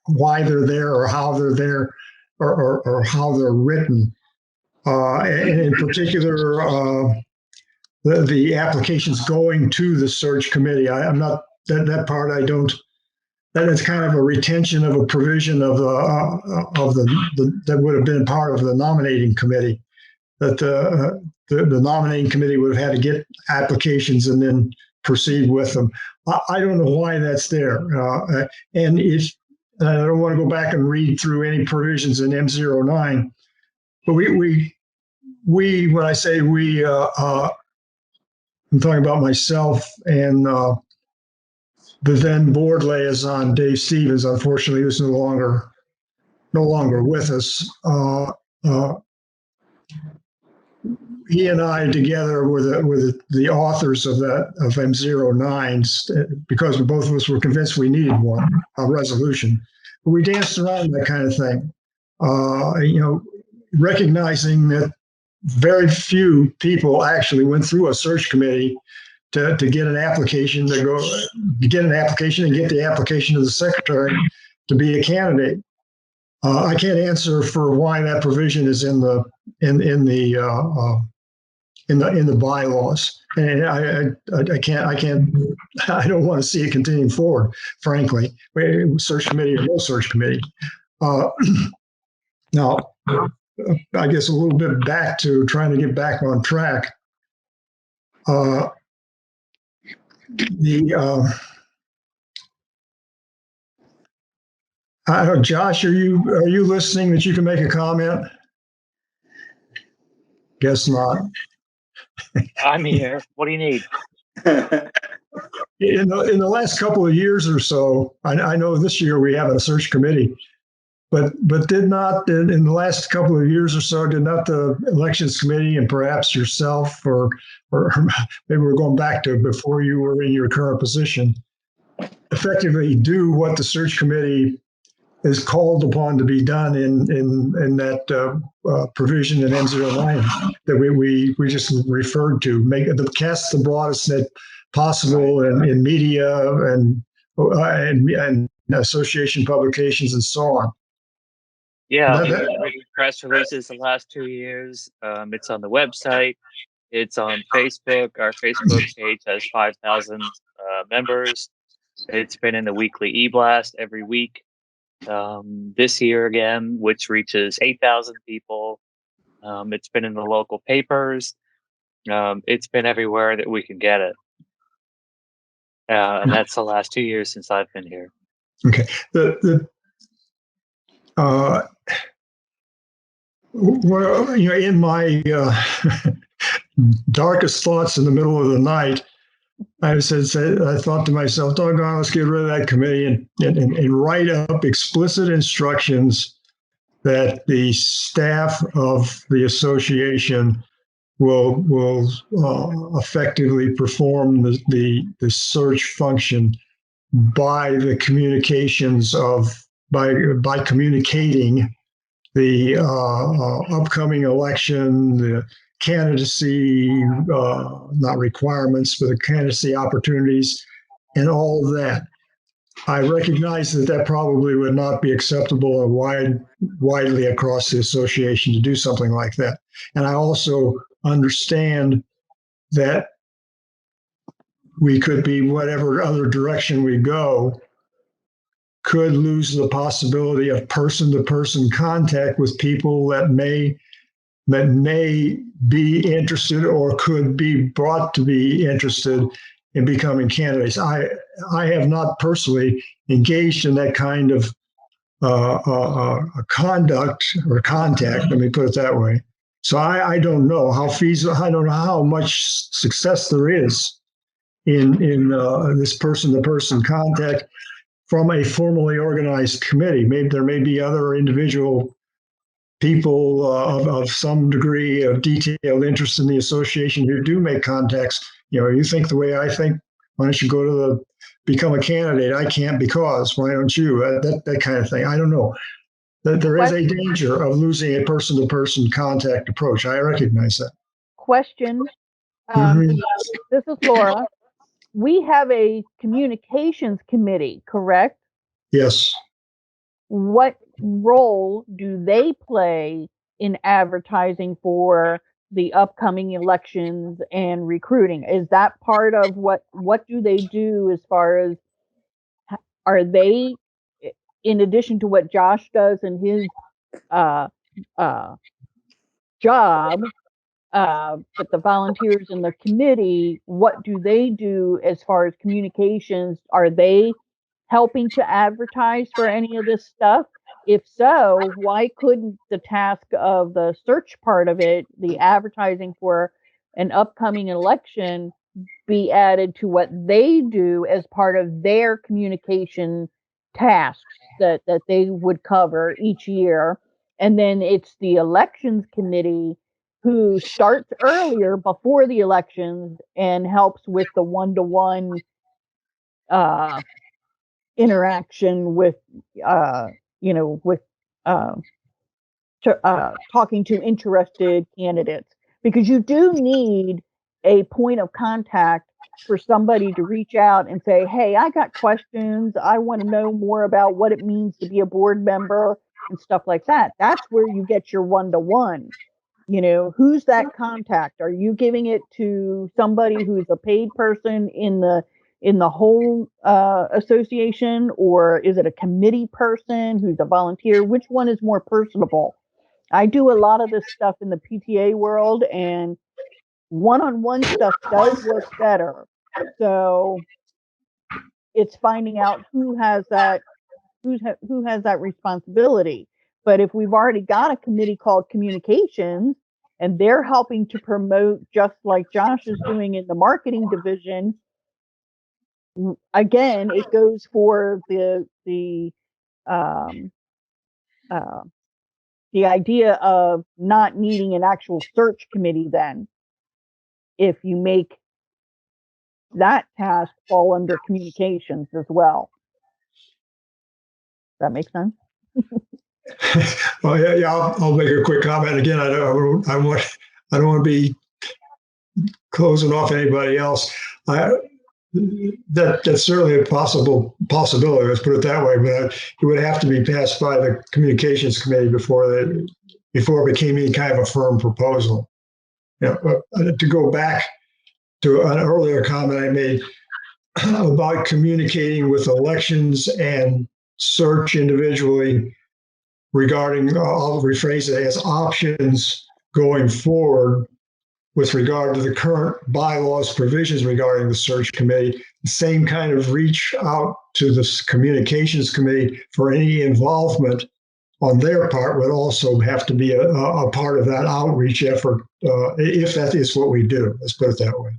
why they're there, or how they're there, or how they're written, and in particular the applications going to the search committee. I'm not that part. I don't. That is kind of a retention of a provision of the that would have been part of the nominating committee. That the nominating committee would have had to get applications and then proceed with them. I don't know why that's there. And I don't want to go back and read through any provisions in M09, but we when I say we, I'm talking about myself and the then board liaison, Dave Stevens, unfortunately, was no longer with us. He and I, together with the authors of M09, because both of us were convinced we needed a resolution. But we danced around that kind of thing, recognizing that very few people actually went through a search committee to get an application and get the application to the secretary to be a candidate. I can't answer for why that provision is in the bylaws, and I don't want to see it continuing forward, frankly. Search committee or no search committee. Now, I guess a little bit back to trying to get back on track. Josh, are you listening that you can make a comment? Guess not. I'm here. What do you need? In the last couple of years or so, I know this year we have a search committee, but did not in the last couple of years or so, did not the elections committee and perhaps yourself, or maybe we're going back to before you were in your current position, effectively do what the search committee is called upon to be done in that provision in M09 that we just referred to, cast the broadest net possible in media and association publications and so on. Yeah, we've been writing press releases the last 2 years. It's on the website. It's on Facebook. Our Facebook page has 5,000 members. It's been in the weekly e-blast every week. This year again, which reaches 8,000 people. It's been in the local papers. It's been everywhere that we can get it. And that's the last 2 years since I've been here. Okay. Well, in my darkest thoughts in the middle of the night, I thought to myself, doggone, let's get rid of that committee and write up explicit instructions that the staff of the association will effectively perform the search function by the communications by communicating the upcoming election, the candidacy, not requirements, but the candidacy opportunities, and all of that. I recognize that probably would not be acceptable widely across the association to do something like that. And I also understand that we could be, whatever other direction we go, could lose the possibility of person-to-person contact with people that may be interested or could be brought to be interested in becoming candidates. I have not personally engaged in that kind of conduct or contact, let me put it that way. So I don't know how feasible, I don't know how much success there is in this person-to-person contact from a formally organized committee. Maybe there may be other individual people of some degree of detailed interest in the association who do make contacts. You think the way I think, why don't you go to become a candidate? I can't because, why don't you? That kind of thing. I don't know. There is a danger of losing a person-to-person contact approach. I recognize that. Question. This is Laura. We have a communications committee, correct? Yes. What role do they play in advertising for the upcoming elections and recruiting? Is that part of what do they do as far as, are they, in addition to what Josh does in his job, but the volunteers in the committee, what do they do as far as communications? Are they helping to advertise for any of this stuff? If so, why couldn't the task of the search part of it, the advertising for an upcoming election, be added to what they do as part of their communication tasks that they would cover each year. And then it's the elections committee who starts earlier before the elections and helps with the one-to-one interaction with with uh, talking to interested candidates, because you do need a point of contact for somebody to reach out and say, hey, I got questions. I want to know more about what it means to be a board member and stuff like that. That's where you get your one-to-one. Who's that contact? Are you giving it to somebody who's a paid person in the whole association, or is it a committee person who's a volunteer? Which one is more personable? I do a lot of this stuff in the PTA world, and one-on-one stuff does work better. So it's finding out who has that responsibility. But if we've already got a committee called communications and they're helping to promote, just like Josh is doing in the marketing division, again, it goes for the idea of not needing an actual search committee then, if you make that task fall under communications as well. That makes sense? Well, yeah, I'll make a quick comment. Again, I don't want to be closing off anybody else. That's certainly a possibility. Let's put it that way. But it would have to be passed by the communications committee before it became any kind of a firm proposal. To go back to an earlier comment I made about communicating with elections and search individually regarding, I'll rephrase it as options going forward with regard to the current bylaws provisions regarding the search committee. The same kind of reach out to the communications committee for any involvement on their part would also have to be a part of that outreach effort, if that is what we do. Let's put it that way.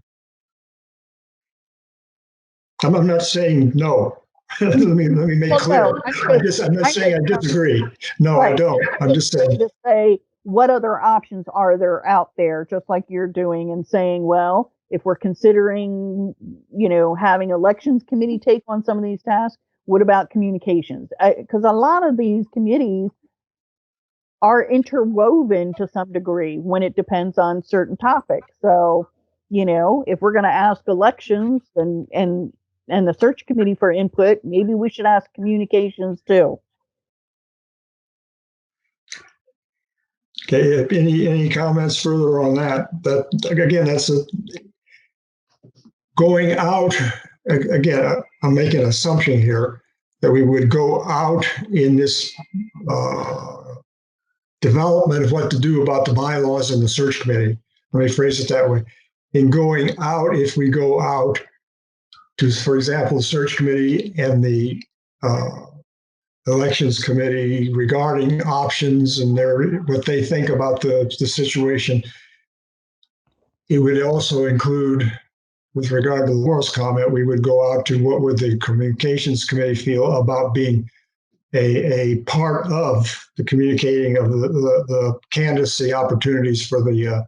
I'm not saying no. let me make clear. No, I'm not saying I disagree. No, right. I don't. I'm just saying. To say, what other options are there out there, just like you're doing, and saying, well, if we're considering, having elections committee take on some of these tasks, what about communications? Because a lot of these committees are interwoven to some degree when it depends on certain topics. So, if we're going to ask elections and the search committee for input, maybe we should ask communications too. Okay. Any comments further on that? That again, that's going out. Again, I'm making an assumption here that we would go out in this development of what to do about the bylaws and the search committee. Let me phrase it that way. In going out, if we go out to, for example, the search committee and the elections committee regarding options and what they think about the situation, it would also include, with regard to Laura's comment, we would go out to what would the communications committee feel about being a part of the communicating of the candidacy opportunities for the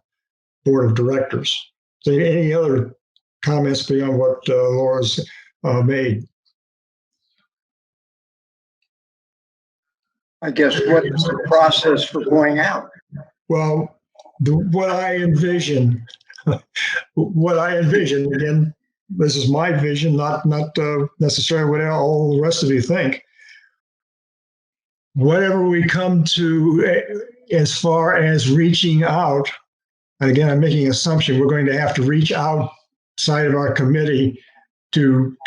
board of directors. So any other comments beyond what Laura's made? I guess what is the process for going out? Well, what I envision, again, this is my vision, not necessarily what all the rest of you think. Whatever we come to as far as reaching out, and again, I'm making an assumption, we're going to have to reach outside of our committee to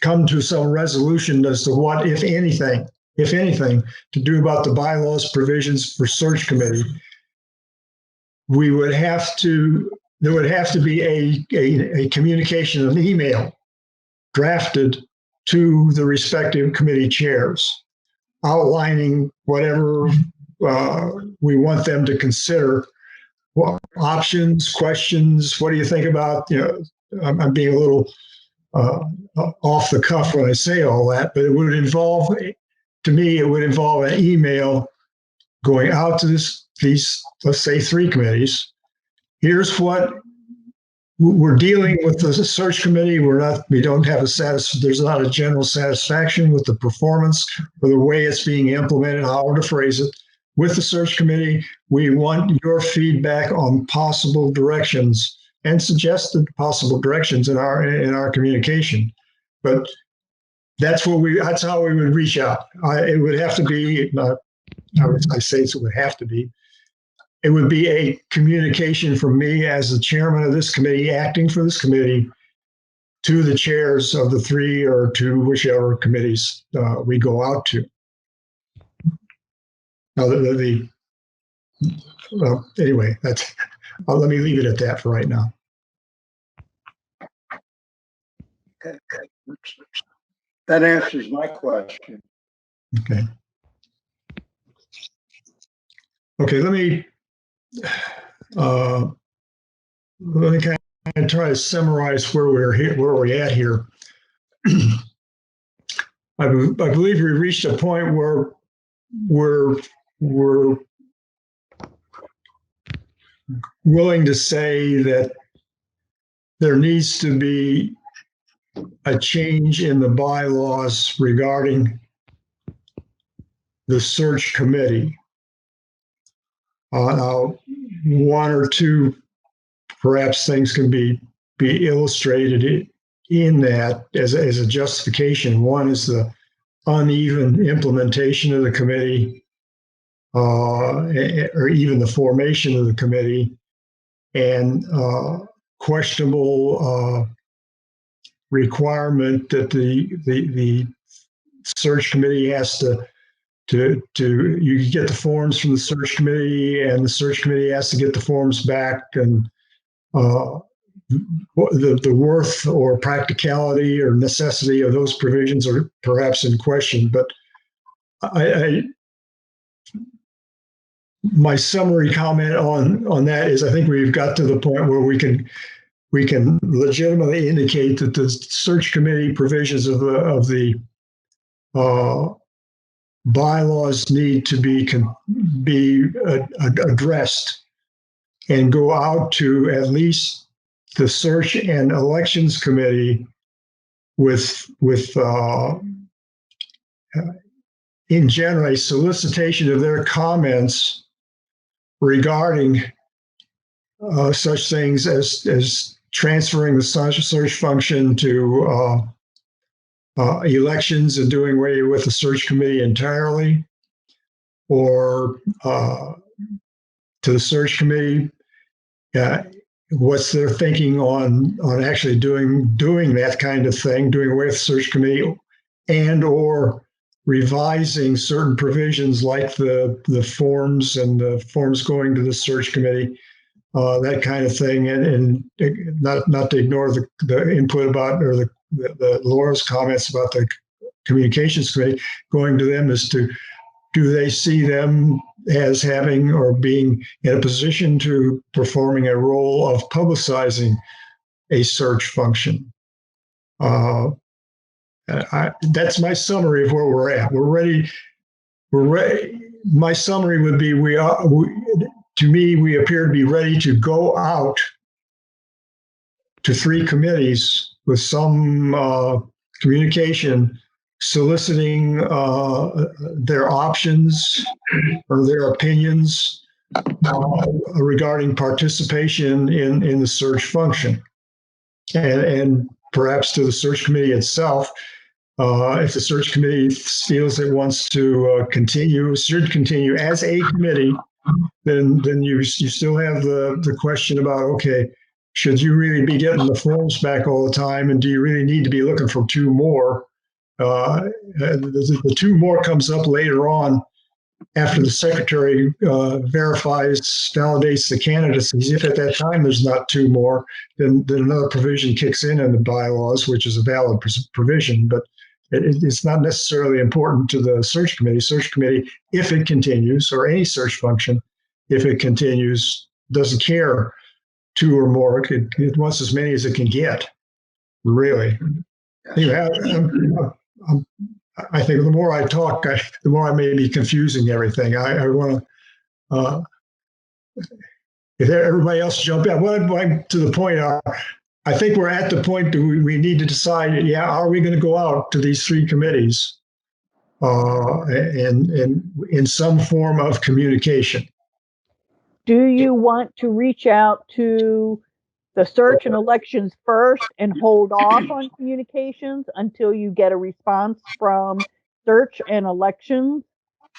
come to some resolution as to what, if anything, to do about the bylaws provisions for search committee. There would have to be a communication, an email drafted to the respective committee chairs outlining whatever we want them to consider options, questions? What do you think about, I'm being a little off the cuff when I say all that, but it would involve, to me, it would involve an email going out to these, let's say, 3 committees. Here's what we're dealing with the search committee. We don't have there's not a general satisfaction with the performance or the way it's being implemented, how to phrase it. With the search committee, we want your feedback on possible directions and suggested possible directions in our communication. But that's how we would reach out. It would have to be, I say it would have to be, it would be a communication from me as the chairman of this committee, acting for this committee, to the chairs of the 3 or to whichever committees we go out to. Now, well, anyway, let me leave it at that for right now. Okay. That answers my question. Okay. Okay, let me kind of try to summarize where we're at here. I believe we reached a point where we're willing to say that there needs to be a change in the bylaws regarding the search committee. Now, 1 or 2 perhaps things can be illustrated in that as a justification. One is the uneven implementation of the committee, or even the formation of the committee, and questionable requirement that the search committee has to you get the forms from the search committee, and the search committee has to get the forms back, and the worth or practicality or necessity of those provisions are perhaps in question. But my summary comment on that is I think we've got to the point where we can legitimately indicate that the search committee provisions of the bylaws need to be addressed and go out to at least the search and elections committee with in general a solicitation of their comments regarding such things as transferring the search function to elections and doing away with the search committee entirely, or to the search committee, what's their thinking on actually doing that kind of thing, doing away with the search committee, and or revising certain provisions like the forms and the forms going to the search committee, that kind of thing, and not to ignore the input about, or the Laura's comments about the communications committee, going to them as to, do they see them as having or being in a position to performing a role of publicizing a search function? That's my summary of where we're at. We're ready. My summary would be, to me, we appear to be ready to go out to 3 committees with some communication soliciting their options or their opinions regarding participation in the search function, and perhaps to the search committee itself. If the search committee feels it wants to should continue as a committee, then you still have the question about, okay, should you really be getting the forms back all the time, and do you really need to be looking for 2 more? The 2 more comes up later on after the secretary validates the candidacies. If at that time there's not 2 more, then another provision kicks in the bylaws, which is a valid provision, but it's not necessarily important to the search committee. Search committee, if it continues, or any search function, if it continues, doesn't care two or more. It wants as many as it can get. Really. Anyway, I think the more I talk, the more I may be confusing everything. I want to. If everybody else jump in, well, to the point. I think we're at the point that we need to decide. Yeah, are we going to go out to these three committees, and in some form of communication? Do you want to reach out to the search and elections first and hold off on communications until you get a response from search and elections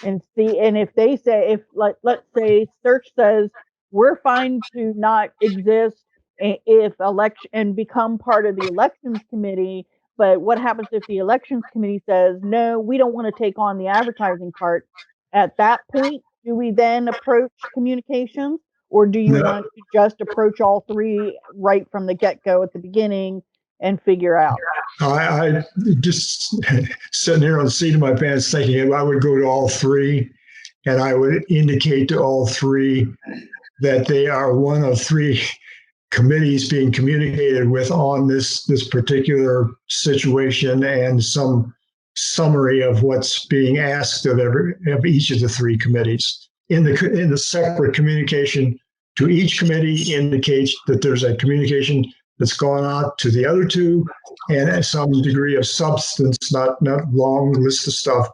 and see? And if they say, let's say search says we're fine to not exist if election and become part of the elections committee, but what happens if the elections committee says no, we don't want to take on the advertising part? At that point, do we then approach communications? Or do you want to just approach all three right from the get-go at the beginning and figure out? I just sitting here on the seat of my pants thinking I would go to all three and I would indicate to all three that they are one of three committees being communicated with on this particular situation and some summary of what's being asked of each of the three committees. In the separate communication to each committee indicates that there's a communication that's gone out to the other two and some degree of substance, not long list of stuff,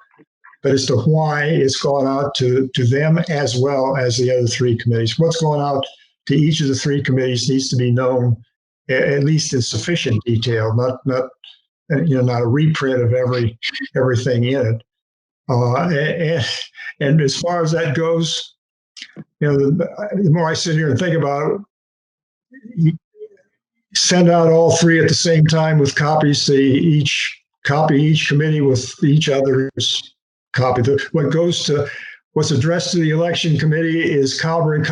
but as to why it's gone out to them as well as the other three committees. What's going out to each of the three committees needs to be known, at least in sufficient detail, not a reprint of everything in it. And as far as that goes, the more I sit here and think about it, send out all three at the same time with copies. Copy each committee with each other's copy. What's addressed to the election committee is copied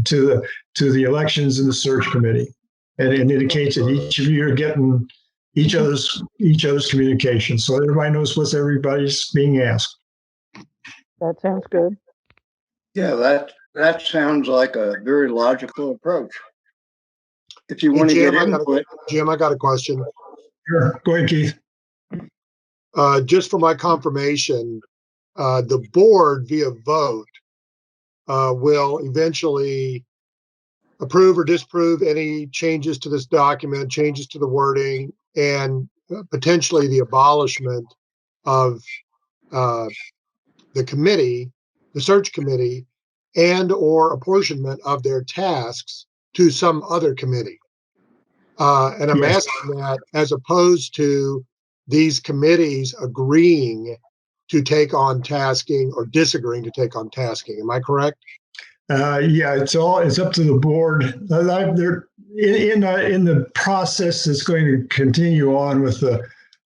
to the elections and the search committee, and it indicates that each of you are getting each other's communication, so everybody knows what everybody's being asked. That sounds good. Yeah, that sounds like a very logical approach. If you want to get input, Jim, I got a question. Sure, go ahead, Keith. Just for my confirmation, the board via vote will eventually approve or disapprove any changes to this document, changes to the wording, and potentially the abolishment of the committee, the search committee, and or apportionment of their tasks to some other committee. And I'm asking that as opposed to these committees agreeing to take on tasking or disagreeing to take on tasking. Am I correct? Yeah, it's up to the board. They're in the process that's going to continue on with the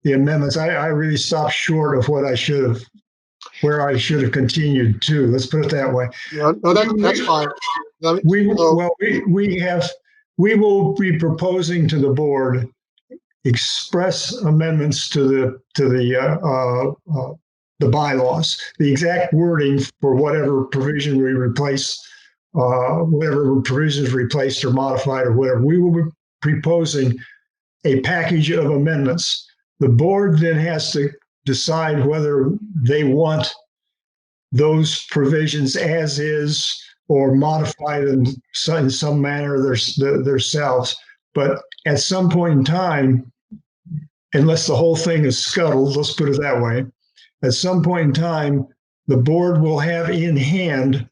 amendments. I really stopped short of where I should have continued to. Let's put it that way. Yeah, no, that's fine. We will be proposing to the board express amendments to the bylaws. The exact wording for whatever provision we replace, whatever provisions replaced or modified or whatever, we will be proposing a package of amendments. The board then has to decide whether they want those provisions as is or modified in some manner themselves. But at some point in time, unless the whole thing is scuttled, let's put it that way, at some point in time, the board will have in hand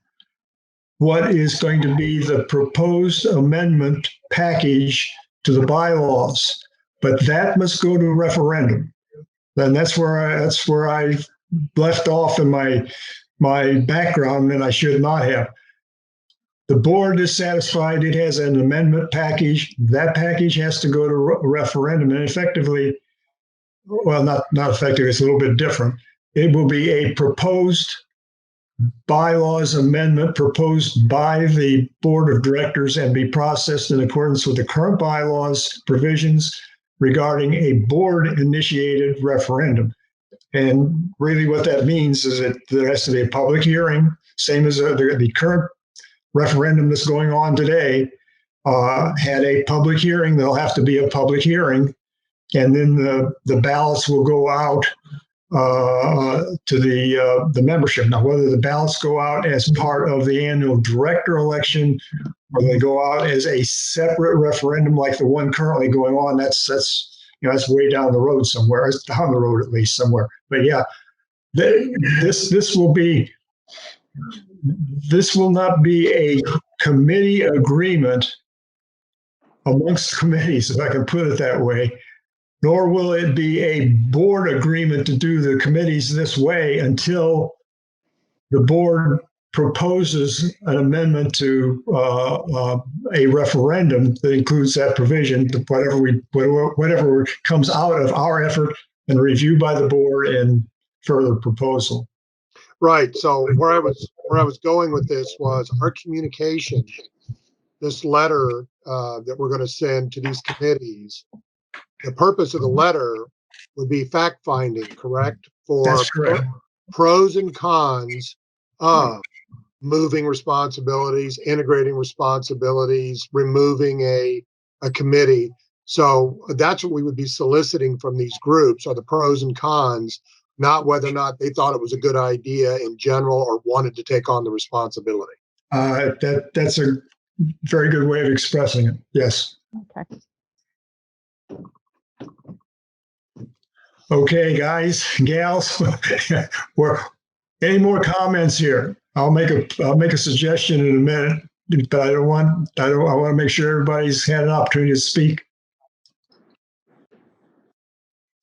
what is going to be the proposed amendment package to the bylaws. But that must go to a referendum. And that's where I left off in my background, and I should not have. The board is satisfied it has an amendment package. That package has to go to a referendum, and effectively, well, not effectively, it's a little bit different. It will be a proposed bylaws amendment proposed by the board of directors and be processed in accordance with the current bylaws provisions regarding a board-initiated referendum. And really what that means is that there has to be a public hearing, same as the current referendum that's going on today had a public hearing. There'll have to be a public hearing, and then the ballots will go out to the membership. Now, whether the ballots go out as part of the annual director election or they go out as a separate referendum like the one currently going on, that's way down the road somewhere. It's down the road at least somewhere. But yeah, this will not be a committee agreement amongst committees, if I can put it that way, nor will it be a board agreement to do the committees this way until the board proposes an amendment to a referendum that includes that provision, whatever comes out of our effort and review by the board and further proposal. Right. So where I was going with this was our communication, this letter that we're going to send to these committees. The purpose of the letter would be fact finding, correct? That's correct. Pros and cons of moving responsibilities, integrating responsibilities, removing a committee. So that's what we would be soliciting from these groups, are the pros and cons, not whether or not they thought it was a good idea in general or wanted to take on the responsibility. That's a very good way of expressing it. Yes. Okay. Okay, guys, gals, any more comments here? I'll make a suggestion in a minute, but I want to make sure everybody's had an opportunity to speak.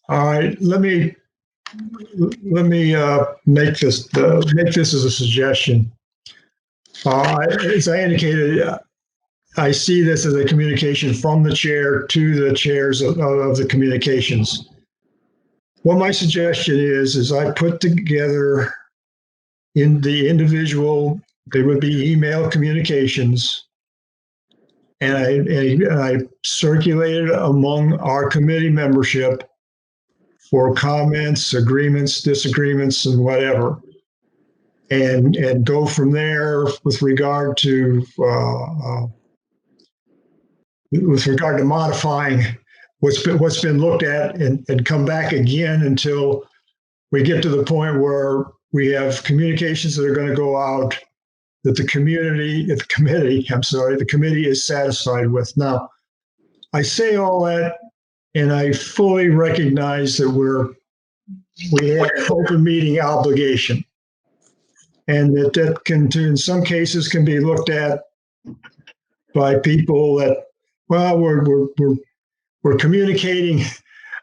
All right, let me make this as a suggestion. As I indicated, I see this as a communication from the chair to the chairs of the communications. What my suggestion is I put together in the individual, there would be email communications, and I circulated among our committee membership for comments, agreements, disagreements, and whatever, and go from there with regard to modifying what's been looked at and come back again until we get to the point where we have communications that are going to go out that the committee is satisfied with. Now, I say all that, and I fully recognize that we have an open meeting obligation, and that can, in some cases, can be looked at by people that, well, we're communicating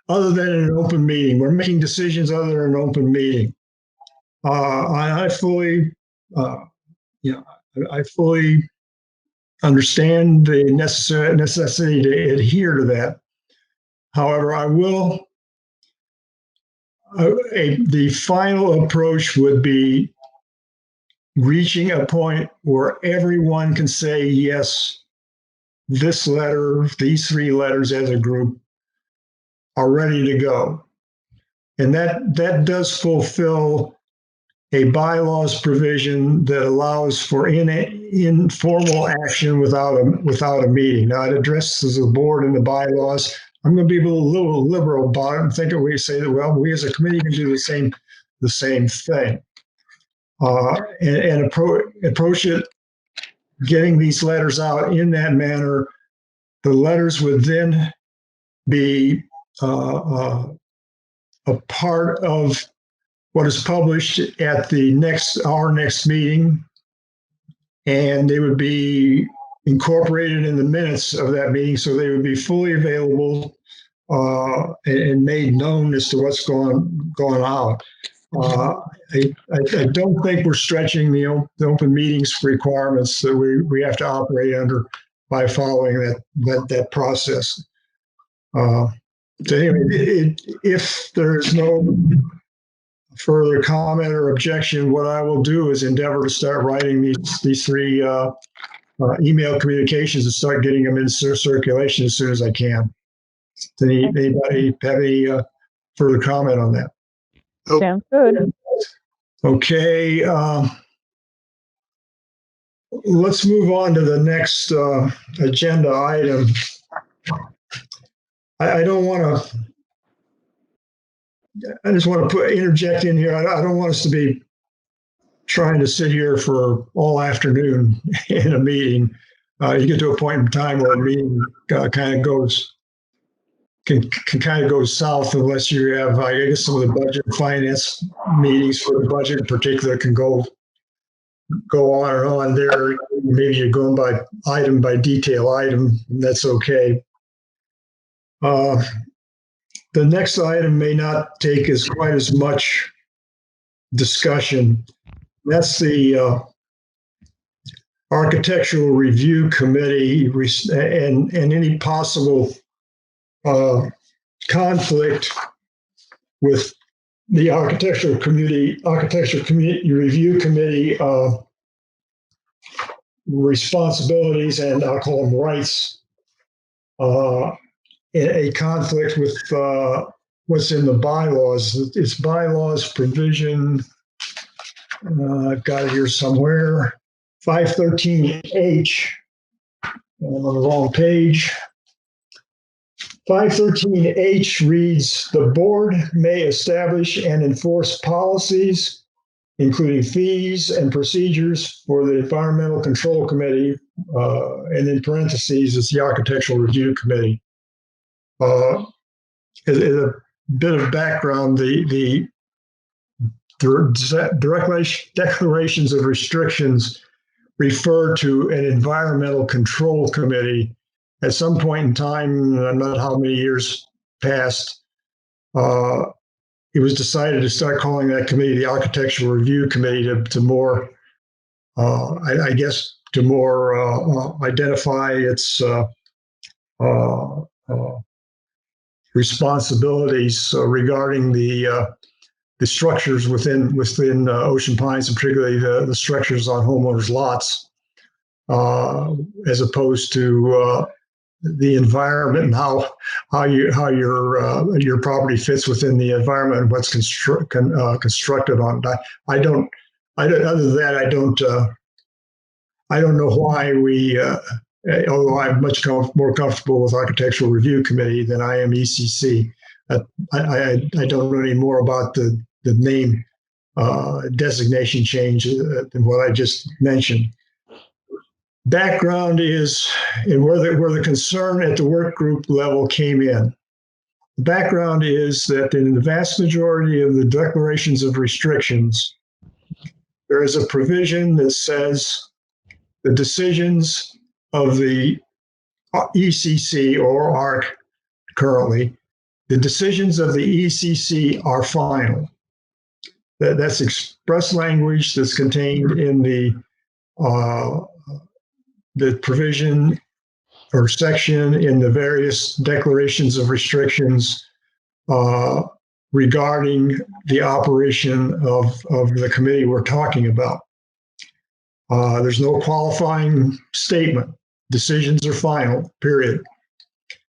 other than in an open meeting. We're making decisions other than an open meeting. I fully understand the necessity to adhere to that. However, the final approach would be reaching a point where everyone can say, yes, this letter, these three letters as a group are ready to go. And that does fulfill a bylaws provision that allows for informal action without a meeting. Now, it addresses the board and the bylaws. I'm going to be a little liberal about it and think that we say that, well, we as a committee can do the same thing, and approach it, getting these letters out in that manner. The letters would then be a part of what is published at our next meeting, and they would be incorporated in the minutes of that meeting, so they would be fully available and made known as to what's going out. I don't think we're stretching the open meetings requirements that we have to operate under by following that process. So anyway, if there's no further comment or objection, what I will do is endeavor to start writing these three email communications and start getting them in circulation as soon as I can. Does anybody have any further comment on that? Sounds good. Okay. let's move on to the next agenda item. I don't want to. I just want to interject in here. I don't want us to be trying to sit here for all afternoon in a meeting. You get to a point in time where a meeting kind of goes can kind of go south unless you have, I guess, some of the budget and finance meetings for the budget in particular can go on and on. There, maybe you're going by detail item, and that's okay. The next item may not take quite as much discussion. That's the Architectural Review Committee and any possible conflict with the Architectural Review Committee responsibilities, and I'll call them rights, a conflict with what's in the bylaws. It's bylaws provision, I've got it here somewhere, 513H. I'm on the wrong page. 513H reads, the board may establish and enforce policies, including fees and procedures for the Environmental Control Committee, and in parentheses, it's the Architectural Review Committee. As a bit of background, the declarations of restrictions refer to an Environmental Control Committee. At some point in time, I'm not how many years passed, it was decided to start calling that committee the Architectural Review Committee to more, I guess, to more identify its responsibilities regarding the structures within Ocean Pines, and particularly the structures on homeowners' lots, as opposed to the environment and how your property fits within the environment and what's constructed on it. Other than that, I don't know why we. Although I'm much more comfortable with Architectural Review Committee than I am ECC. I don't know any more about the name designation change than what I just mentioned. Background is where the concern at the work group level came in. The background is that in the vast majority of the declarations of restrictions, there is a provision that says the decisions of the ECC or ARC currently, the decisions of the ECC are final. That's express language that's contained in the provision or section in the various declarations of restrictions regarding the operation of the committee we're talking about. There's no qualifying statement. Decisions are final, period.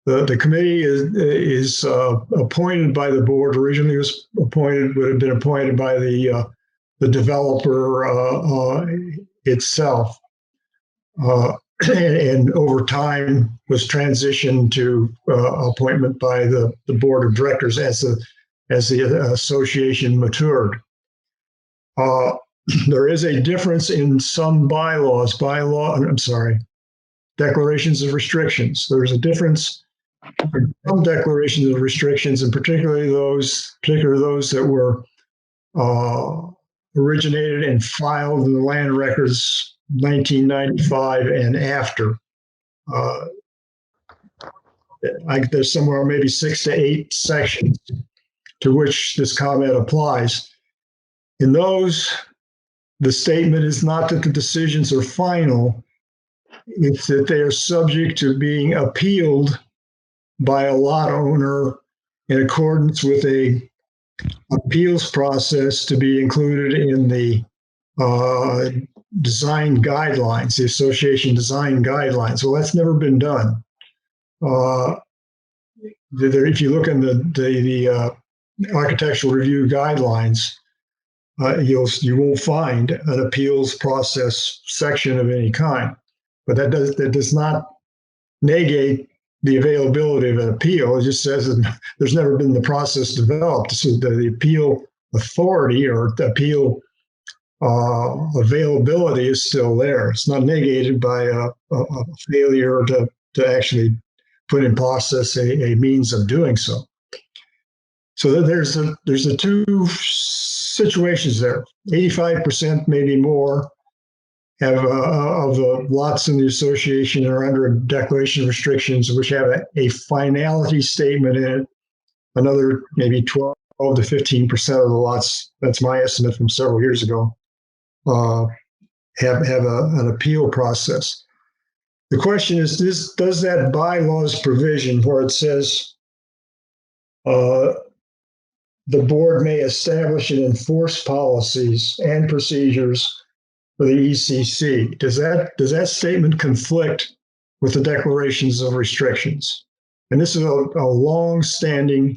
The committee is appointed by the board. Originally would have been appointed by the developer itself, and over time was transitioned to appointment by the board of directors as the association matured. There is a difference in some declarations of restrictions. There's a difference in some declarations of restrictions, and particularly those that were originated and filed in the land records 1995 and after. There's somewhere maybe 6 to 8 sections to which this comment applies. In those, the statement is not that the decisions are final, it's that they are subject to being appealed by a lot owner in accordance with a appeals process to be included in the design guidelines, the association design guidelines. Well, that's never been done. If you look in the architectural review guidelines, you won't find an appeals process section of any kind. But that does not negate the availability of an appeal. It just says that there's never been the process developed. So the appeal authority or the appeal availability is still there. It's not negated by a failure to actually put in process a means of doing so. So there's the two situations there. 85%, maybe more, have of the lots in the association are under a declaration of restrictions, which have a finality statement in it. Another maybe 12 to 15% of the lots, that's my estimate from several years ago, have an appeal process. The question is, does that bylaws provision where it says the board may establish and enforce policies and procedures for the ECC, does that statement conflict with the declarations of restrictions? And this is a long-standing,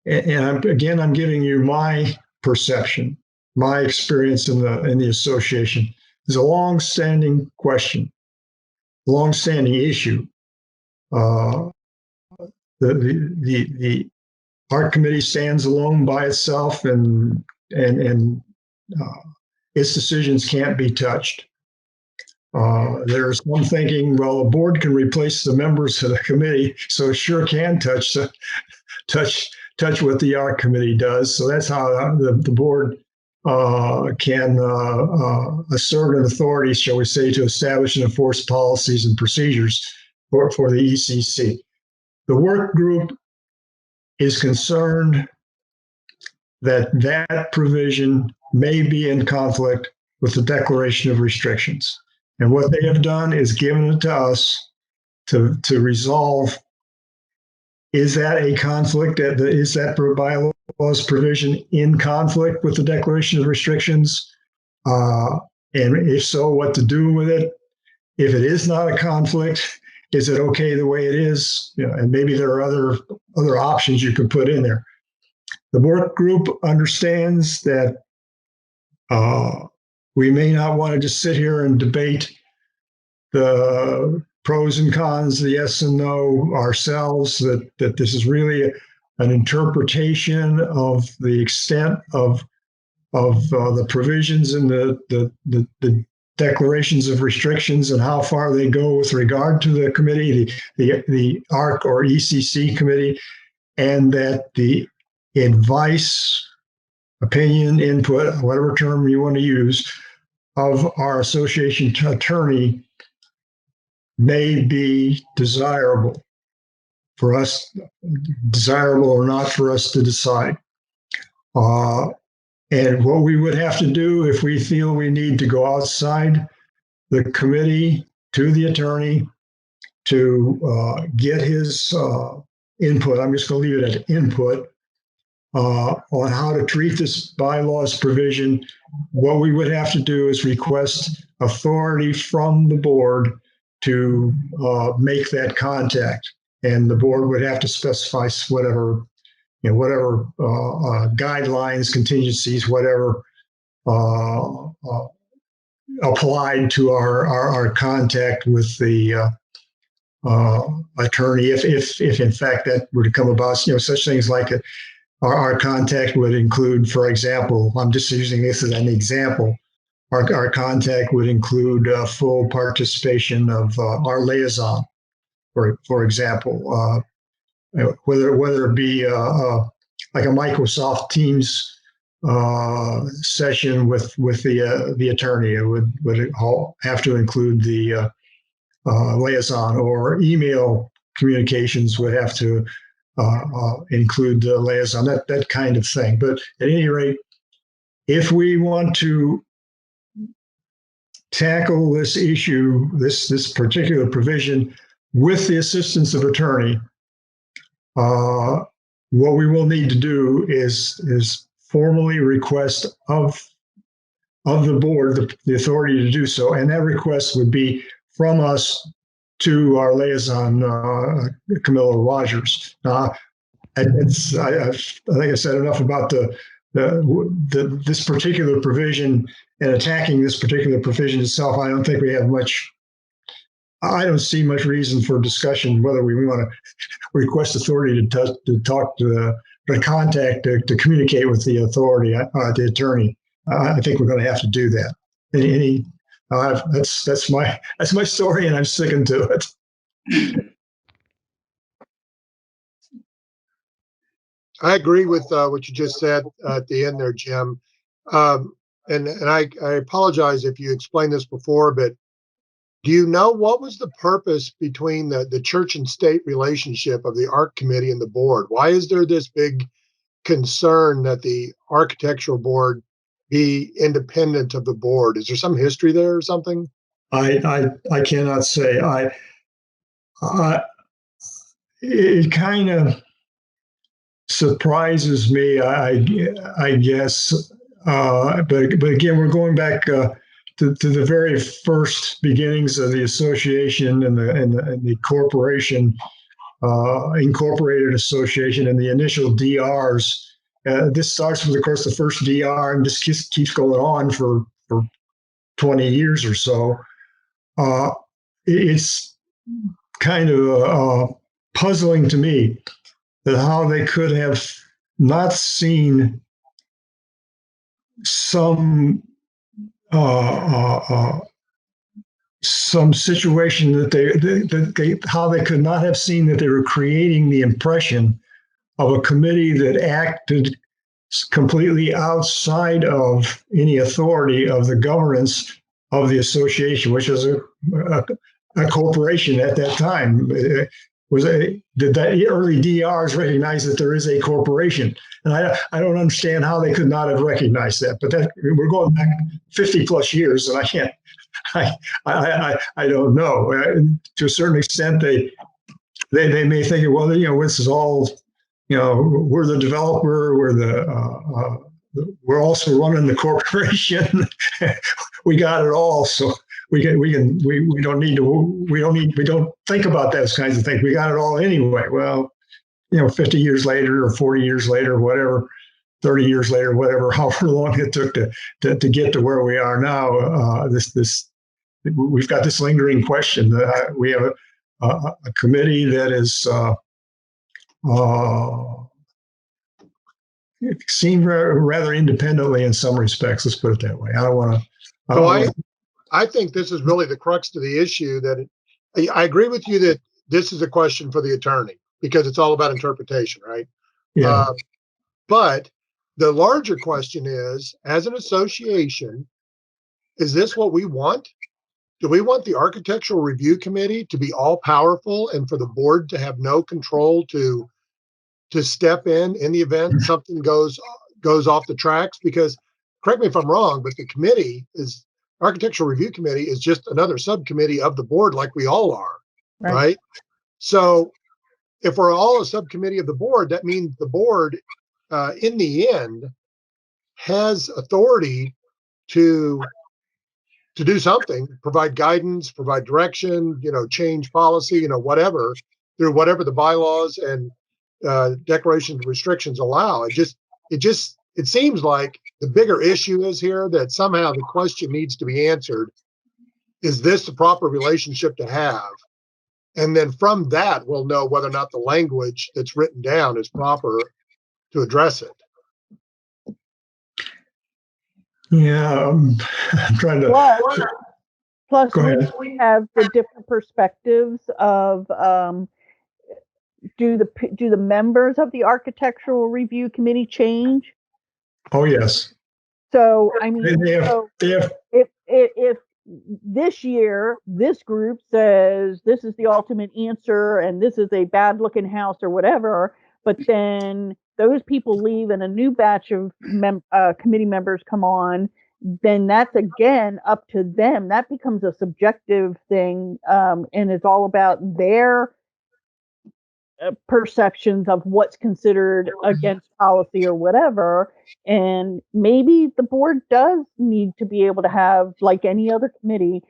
and I'm giving you my perception, my experience in the association. It's a long-standing question, long-standing issue. The art committee stands alone by itself, and its decisions can't be touched. There's some thinking, well, the board can replace the members of the committee, so it sure can touch what the art committee does. So that's how the board can assert an authority, shall we say, to establish and enforce policies and procedures for the ECC. The work group is concerned that provision may be in conflict with the declaration of restrictions. And what they have done is given it to us to resolve, is that a conflict? Is that bylaws provision in conflict with the declaration of restrictions? And if so, what to do with it? If it is not a conflict, is it okay the way it is? And maybe there are other options you could put in there. The work group understands that we may not want to just sit here and debate the pros and cons, the yes and no ourselves, that this is really an interpretation of the extent of the provisions in the declarations of restrictions and how far they go with regard to the committee, the ARC or ECC committee, and that the advice, opinion, input, whatever term you want to use, of our association attorney may be desirable for us, desirable or not for us to decide. And what we would have to do if we feel we need to go outside the committee to the attorney to get his input, I'm just going to leave it at input, on how to treat this bylaws provision. What we would have to do is request authority from the board to make that contact. And the board would have to specify whatever guidelines, contingencies, whatever applied to our contact with the attorney, if in fact that were to come about. Such things like our contact would include, for example, I'm just using this as an example, our contact would include full participation of our liaison, for example, whether it be like a Microsoft Teams session with the attorney. It would have to include the liaison, or email communications would have to include the liaison, that kind of thing. But at any rate, if we want to tackle this issue, this particular provision, with the assistance of attorney, what we will need to do is formally request of the board the authority to do so, and that request would be from us to our liaison, Camilla Rogers. I think I said enough about the this particular provision and attacking this particular provision itself, I don't think we have much. I don't see much reason for discussion whether we want to request authority to talk to the contact to communicate with the authority, the attorney. I think we're going to have to do that. That's my story, and I'm sticking to it. I agree with what you just said at the end there, Jim. And I apologize if you explained this before, but do you know what was the purpose between the church and state relationship of the ARC committee and the board? Why is there this big concern that the architectural board be independent of the board? Is there some history there or something? I cannot say. It kind of surprises me, I guess. But again, we're going back to the very first beginnings of the association and the corporation, incorporated association, and the initial DRs. This starts with, of course, the first DR, and this keeps going on for 20 years or so. It's kind of puzzling to me that how they could have not seen some situation that how they could not have seen that they were creating the impression of a committee that acted completely outside of any authority of the governance of the association, which was a corporation at that time. Did that early DRs recognize that there is a corporation? And I don't understand how they could not have recognized that. But we're going back 50 plus years, and I don't know. To a certain extent, they may think, well, this is all, we're the developer, we're also running the corporation. We got it all, so we don't think about those kinds of things. We got it all anyway. Well, 50 years later or 40 years later, whatever, 30 years later, whatever, however long it took to get to where we are now, we've got this lingering question. We have a committee that is seen rather independently in some respects. Let's put it that way. I don't want to. So I think this is really the crux to the issue. That I agree with you that this is a question for the attorney because it's all about interpretation, right? Yeah. But the larger question is, as an association, is this what we want? Do we want the Architectural Review Committee to be all powerful and for the board to have no control to step in the event something goes off the tracks? Because correct me if I'm wrong, but the Architectural Review Committee is just another subcommittee of the board, like we all are, right? So if we're all a subcommittee of the board, that means the board, in the end, has authority to do something, provide guidance, provide direction, change policy, whatever, through whatever the bylaws and declarations and restrictions allow. It seems like the bigger issue is here that somehow the question needs to be answered. Is this the proper relationship to have? And then from that, we'll know whether or not the language that's written down is proper to address it. Yeah, I'm trying to. Plus we have the different perspectives of do the members of the Architectural Review Committee change? Oh yes. So I mean, if this year this group says this is the ultimate answer and this is a bad looking house or whatever, but then those people leave and a new batch of committee members come on, then that's again up to them. That becomes a subjective thing, and it's all about their perceptions of what's considered against policy or whatever. And maybe the board does need to be able to have, like any other committee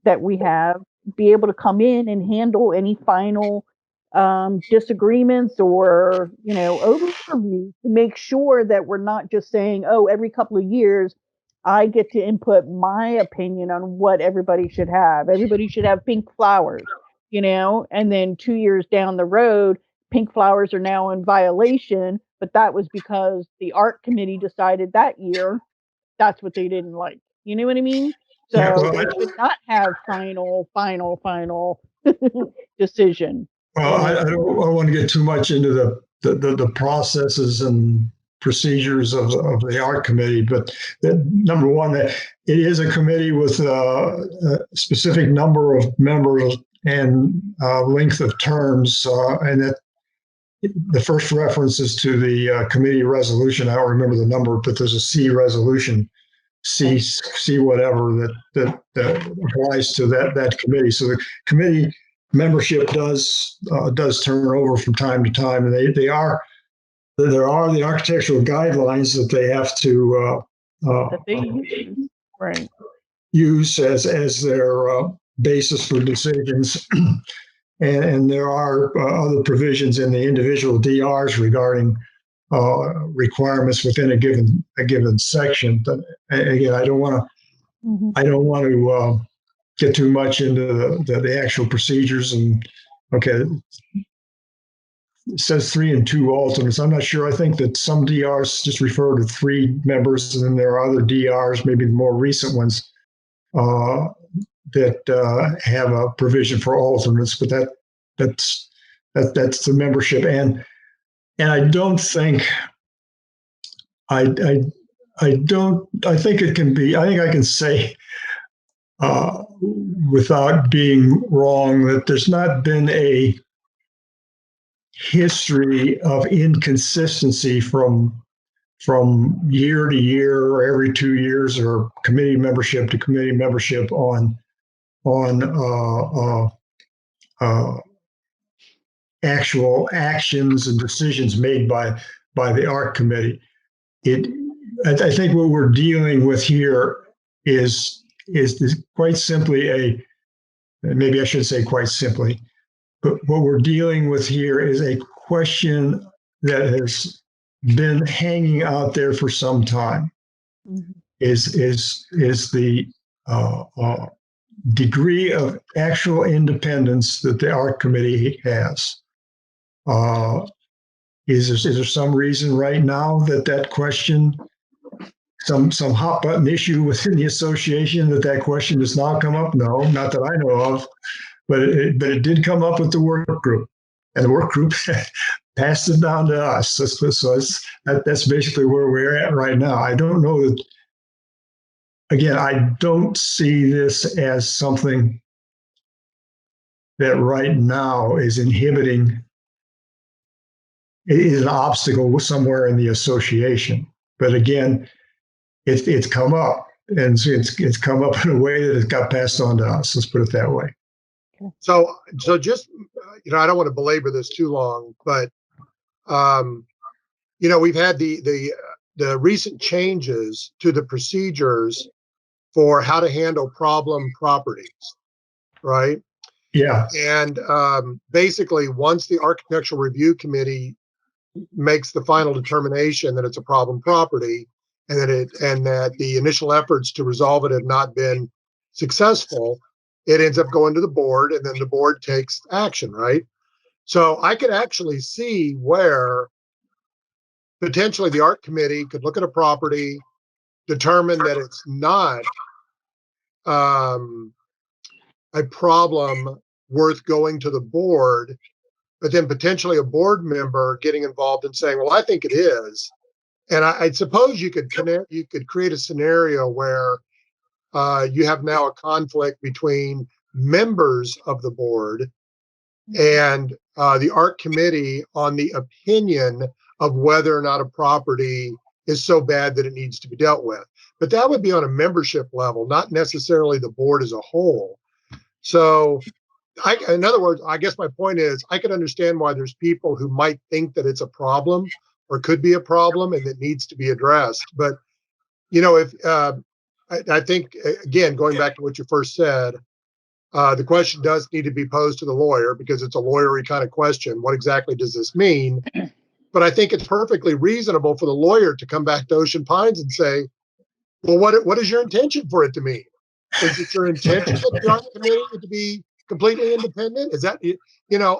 that we have, be able to come in and handle any final disagreements or, overviews to make sure that we're not just saying, oh, every couple of years I get to input my opinion on what everybody should have. Everybody should have pink flowers, and then 2 years down the road, pink flowers are now in violation, but that was because the art committee decided that year that's what they didn't like. You know what I mean? Yeah, So well, it should not have final decision. I don't want to get too much into the processes and procedures of the art committee, but number one, that it is a committee with a specific number of members and length of terms, and that the first reference is to the committee resolution. I don't remember the number, but there's a C resolution, C whatever that applies to that committee. So the committee membership does turn over from time to time, and there are the architectural guidelines that they have to That they use. Right. use as their basis for decisions. And there are other provisions in the individual DRs regarding requirements within a given section. But again, I don't want to get too much into the actual procedures. And okay, it says 3 and 2 alternates. I'm not sure. I think that some DRs just refer to 3 members, and then there are other DRs, maybe the more recent ones, that have a provision for alternates. But that's the membership, and I don't think I think it can be. I think I can say without being wrong that there's not been a history of inconsistency from year to year or every 2 years or committee membership to committee membership on actual actions and decisions made by the art committee. I think what we're dealing with here is quite simply maybe I should say quite simply, but what we're dealing with here is a question that has been hanging out there for some time. Mm-hmm. Is the degree of actual independence that the art committee has. Is there some reason right now that question, some hot button issue within the association that question does not come up? No, not that I know of, but it did come up with the work group, and the work group passed it down to us. So that's basically where we're at right now. I don't know that. Again, I don't see this as something that right now is inhibiting. It is an obstacle somewhere in the association. But again, it's come up, and it's come up in a way that it got passed on to us. Let's put it that way. So just, I don't want to belabor this too long, but we've had the recent changes to the procedures for how to handle problem properties, right? Yeah. And basically, once the Architectural Review Committee makes the final determination that it's a problem property, and that the initial efforts to resolve it have not been successful, it ends up going to the board, and then the board takes action, right? So I could actually see where potentially the art committee could look at a property, determine that it's not a problem worth going to the board, but then potentially a board member getting involved and saying, well, I think it is. And I suppose you could create a scenario where you have now a conflict between members of the board and the art committee on the opinion of whether or not a property is so bad that it needs to be dealt with. But that would be on a membership level, not necessarily the board as a whole. So in other words, I guess my point is I can understand why there's people who might think that it's a problem or could be a problem and that needs to be addressed. But, if I think, again, going back to what you first said, The question does need to be posed to the lawyer because it's a lawyery kind of question. What exactly does this mean? But I think it's perfectly reasonable for the lawyer to come back to Ocean Pines and say, well, what is your intention for it to mean? Is it your intention that the art committee to be completely independent? Is that,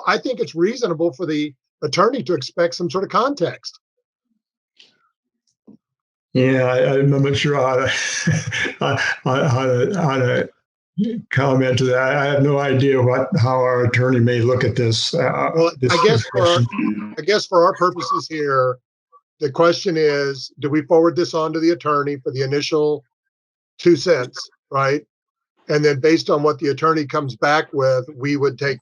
I think it's reasonable for the attorney to expect some sort of context. Yeah, I'm not sure how to comment to that. I have no idea how our attorney may look at this. Well, I guess for our purposes here, the question is, do we forward this on to the attorney for the initial 2 cents, right? And then based on what the attorney comes back with, we would take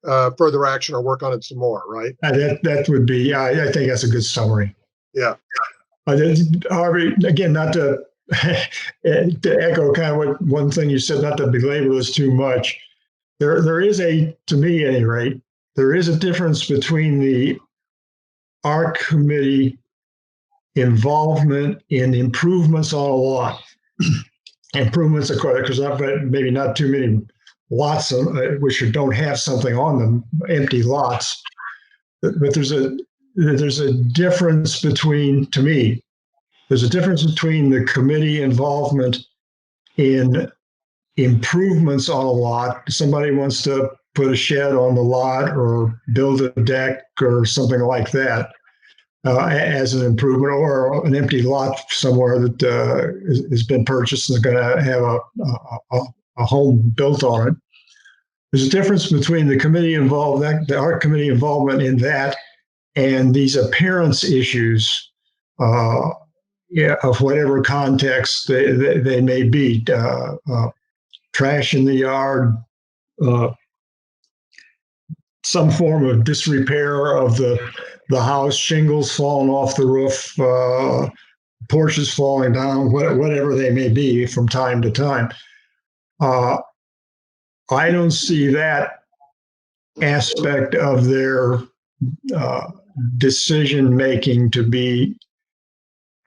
further action or work on it some more, right? That would be, I think that's a good summary. Yeah. Harvey, again, not to to echo kind of what one thing you said, not to belabor this too much. There is to me at any rate, there is a difference between the art committee involvement in improvements on a lot. Improvements, of course, because I've got maybe not too many lots which don't have something on them, empty lots. But there's a difference between, to me, there's a difference between the committee involvement in improvements on a lot. Somebody wants to put a shed on the lot or build a deck or something like that as an improvement, or an empty lot somewhere that has been purchased and is going to have a home built on it. There's a difference between the art committee involvement in that and these appearance issues of whatever context they may be. Trash in the yard, some form of disrepair of the house, shingles falling off the roof, porches falling down, whatever they may be from time to time. I don't see that aspect of their decision making to be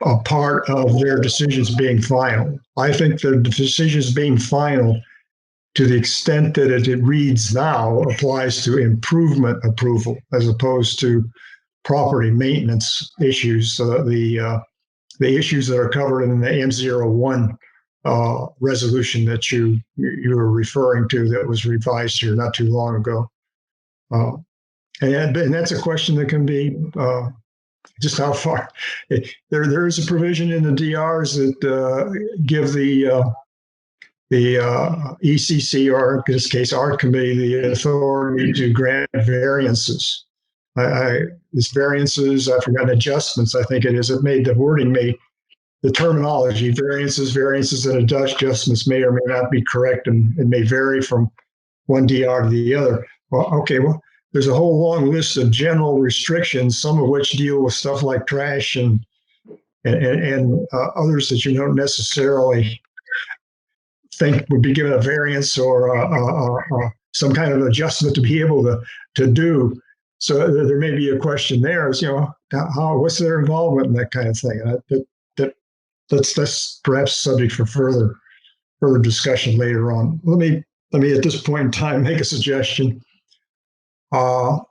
a part of their decisions being final. I think the decisions being final, to the extent that it reads now, applies to improvement approval as opposed to property maintenance issues. The issues that are covered in the M01 resolution that you were referring to that was revised here not too long ago. And that's a question that can be just how far. There is a provision in the DRs that give the ECC, or in this case, art committee, the authority to grant variances. These variances, I've forgotten, adjustments, I think it is. It made the wording, the terminology, variances and adjustments may or may not be correct, and it may vary from one DR to the other. Well, there's a whole long list of general restrictions, some of which deal with stuff like trash and others that you don't necessarily think would be given a variance or some kind of adjustment to be able to do. So there may be a question there, as what's their involvement in that kind of thing. That's perhaps subject for further discussion later on. Let me at this point in time make a suggestion. I'll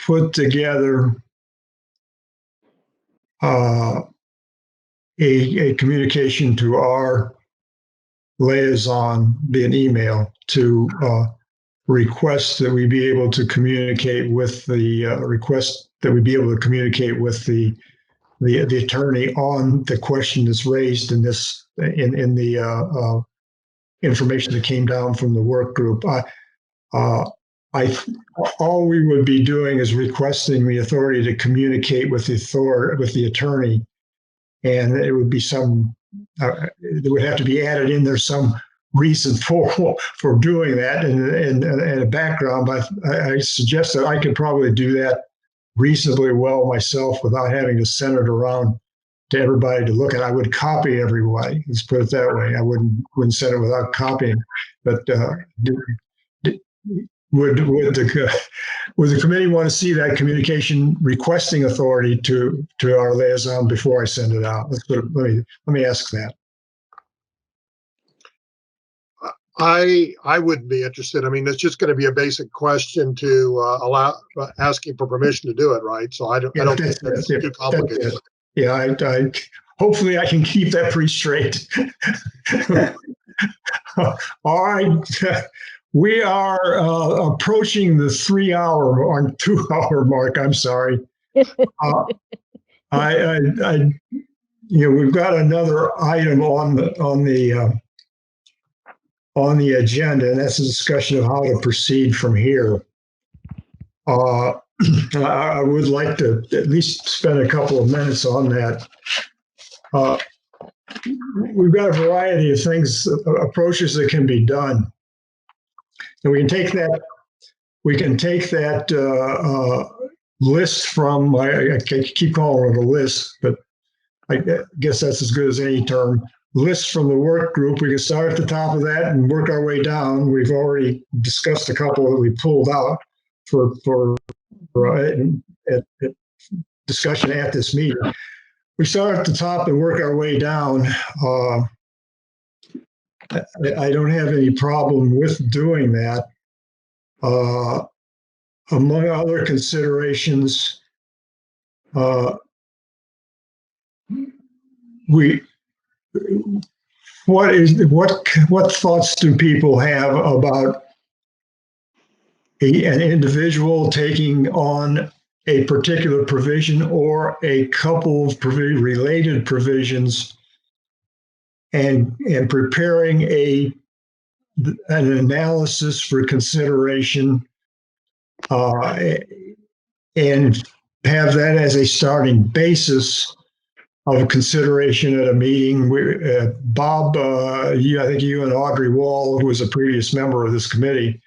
put together a communication to our liaison via an email to request that we be able to communicate with the attorney on the question that's raised in this in the information that came down from the work group. All we would be doing is requesting the authority to communicate with the attorney, and it would be there would have to be added in there some reason for doing that and a background. But I suggest that I could probably do that reasonably well myself without having to send it around to everybody to look at. I would copy everybody. Let's put it that way. I wouldn't send it without copying. But would the committee want to see that communication requesting authority to our liaison before I send it out? Let me ask that. I wouldn't be interested. I mean, it's just going to be a basic question to allow asking for permission to do it, right? So I don't think that's too complicated. Yeah, I hopefully I can keep that pretty straight. All right, we are approaching the 3-hour or 2-hour mark. I'm sorry. We've got another item on the agenda, and that's a discussion of how to proceed from here. I would like to at least spend a couple of minutes on that. We've got a variety of things, approaches that can be done, and we can take that. List from. I keep calling it a list, but I guess that's as good as any term. List from the work group. We can start at the top of that and work our way down. We've already discussed a couple that we pulled out for discussion at this meeting. We start at the top and work our way down. I don't have any problem with doing that. Among other considerations, what thoughts do people have about an individual taking on a particular provision or a couple of related provisions and preparing an analysis for consideration and have that as a starting basis of consideration at a meeting? Bob, I think you and Audrey Wall, who was a previous member of this committee,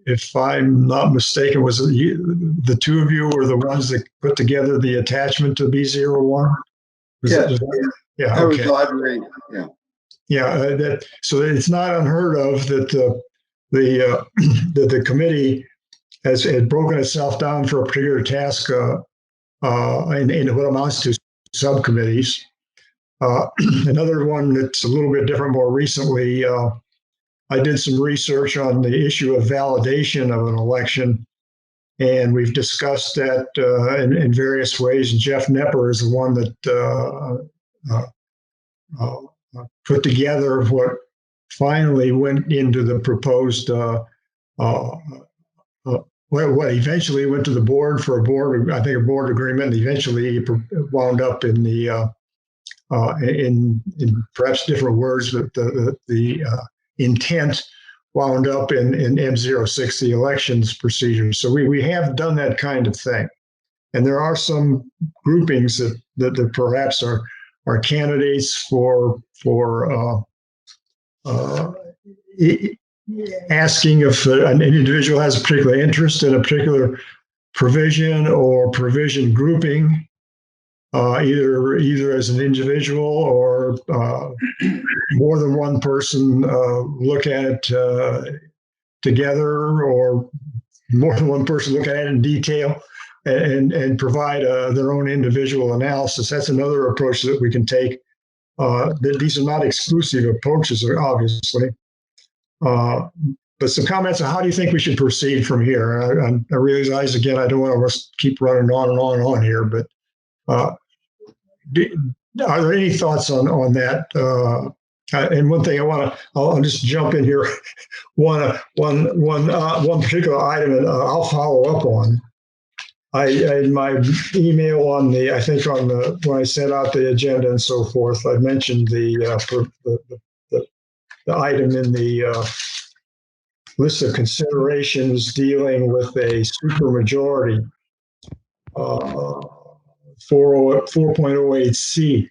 if I'm not mistaken, was the two of you were the ones that put together the attachment to B01? Yes. Yeah. That Okay. was Audrey. Yeah. Yeah. So it's not unheard of that the committee had broken itself down for a particular task in what amounts to subcommittees. Another one that's a little bit different more recently, I did some research on the issue of validation of an election, and we've discussed that in various ways. And Jeff Nepper is the one that put together what finally went into the proposed, what eventually went to the board for a board agreement, and eventually wound up in the in perhaps different words, but the intent wound up in M06, the elections procedure. So we have done that kind of thing. And there are some groupings that perhaps are candidates for asking if an individual has a particular interest in a particular provision or provision grouping, either as an individual or more than one person look at it together, or more than one person look at it in detail and provide their own individual analysis. That's another approach that we can take. These are not exclusive approaches, obviously. But some comments on how do you think we should proceed from here? I realize, again, I don't want to keep running on and on and on here, but are there any thoughts on that? And one thing I'll just jump in here. One particular item that I'll follow up on. In my email when I sent out the agenda and so forth, I mentioned the item in the list of considerations dealing with a supermajority, 4.08C.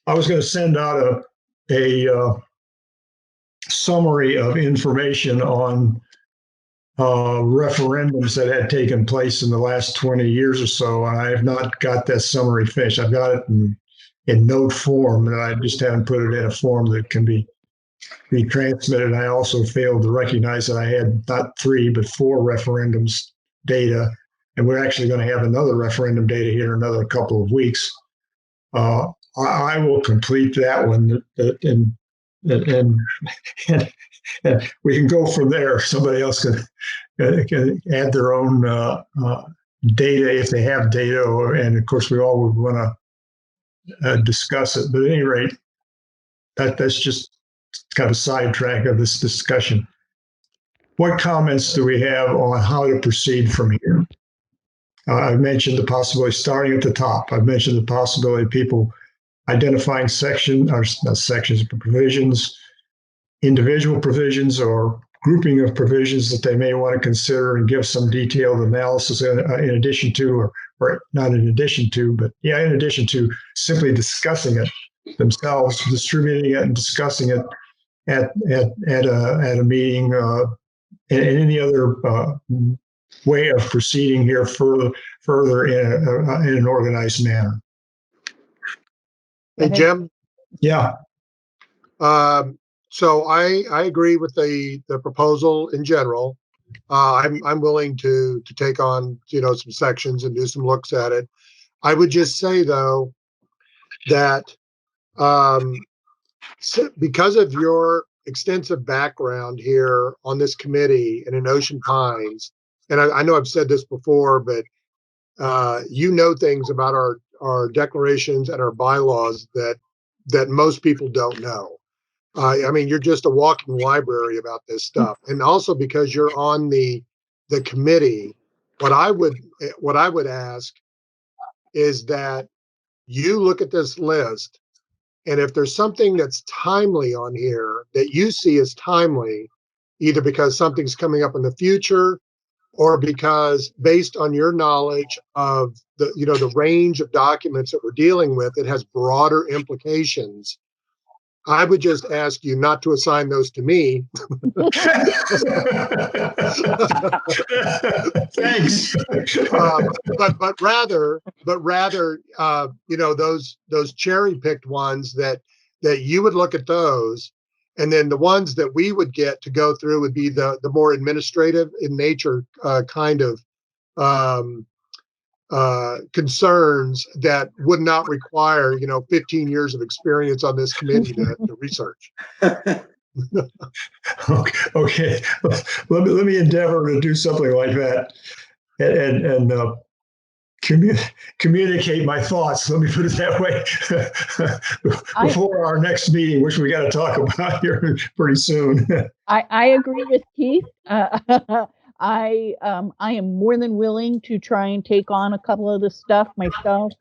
I was going to send out a summary of information on referendums that had taken place in the last 20 years or so. And I have not got that summary finished. I've got it in note form, and I just haven't put it in a form that can be transmitted. I also failed to recognize that I had not 3, but 4 referendums data. And we're actually going to have another referendum data here in another couple of weeks. I will complete that one and and, and we can go from there. Somebody else can add their own data if they have data, and of course we all would want to discuss it. But at any rate, that's just kind of a sidetrack of this discussion. What comments do we have on how to proceed from here? I've mentioned the possibility of starting at the top. I've mentioned the possibility of people identifying not sections, but provisions, individual provisions or grouping of provisions that they may want to consider and give some detailed analysis in addition to, or not in addition to, but yeah, in addition to simply discussing it themselves, distributing it and discussing it at a meeting, and any other way of proceeding here further in an organized manner. Hey, Jim. Yeah. So I agree with the proposal in general. I'm willing to take on some sections and do some looks at it. I would just say though that because of your extensive background here on this committee and in Ocean Pines, and I know I've said this before, but you know things about our declarations and our bylaws that most people don't know. I mean, you're just a walking library about this stuff. And also because you're on the committee, what I would ask is that you look at this list, and if there's something that's timely on here that you see as timely, either because something's coming up in the future or because based on your knowledge of the range of documents that we're dealing with, it has broader implications, I would just ask you not to assign those to me. Thanks. But rather, those cherry-picked ones that you would look at those, and then the ones that we would get to go through would be the more administrative in nature kind of concerns that would not require 15 years of experience on this committee to research. Okay. Let me endeavor to do something like that and communicate my thoughts. Let me put it that way before our next meeting, which we got to talk about here pretty soon. I agree with Keith. I am more than willing to try and take on a couple of the stuff myself.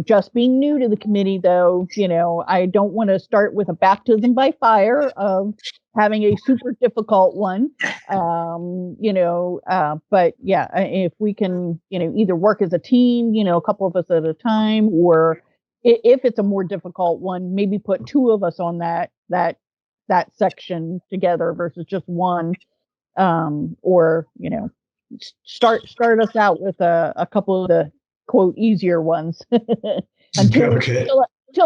Just being new to the committee, though, I don't want to start with a baptism by fire of having a super difficult one. But yeah, if we can, either work as a team, a couple of us at a time, or if it's a more difficult one, maybe put two of us on that section together versus just one. Or start us out with a couple of the quote easier ones until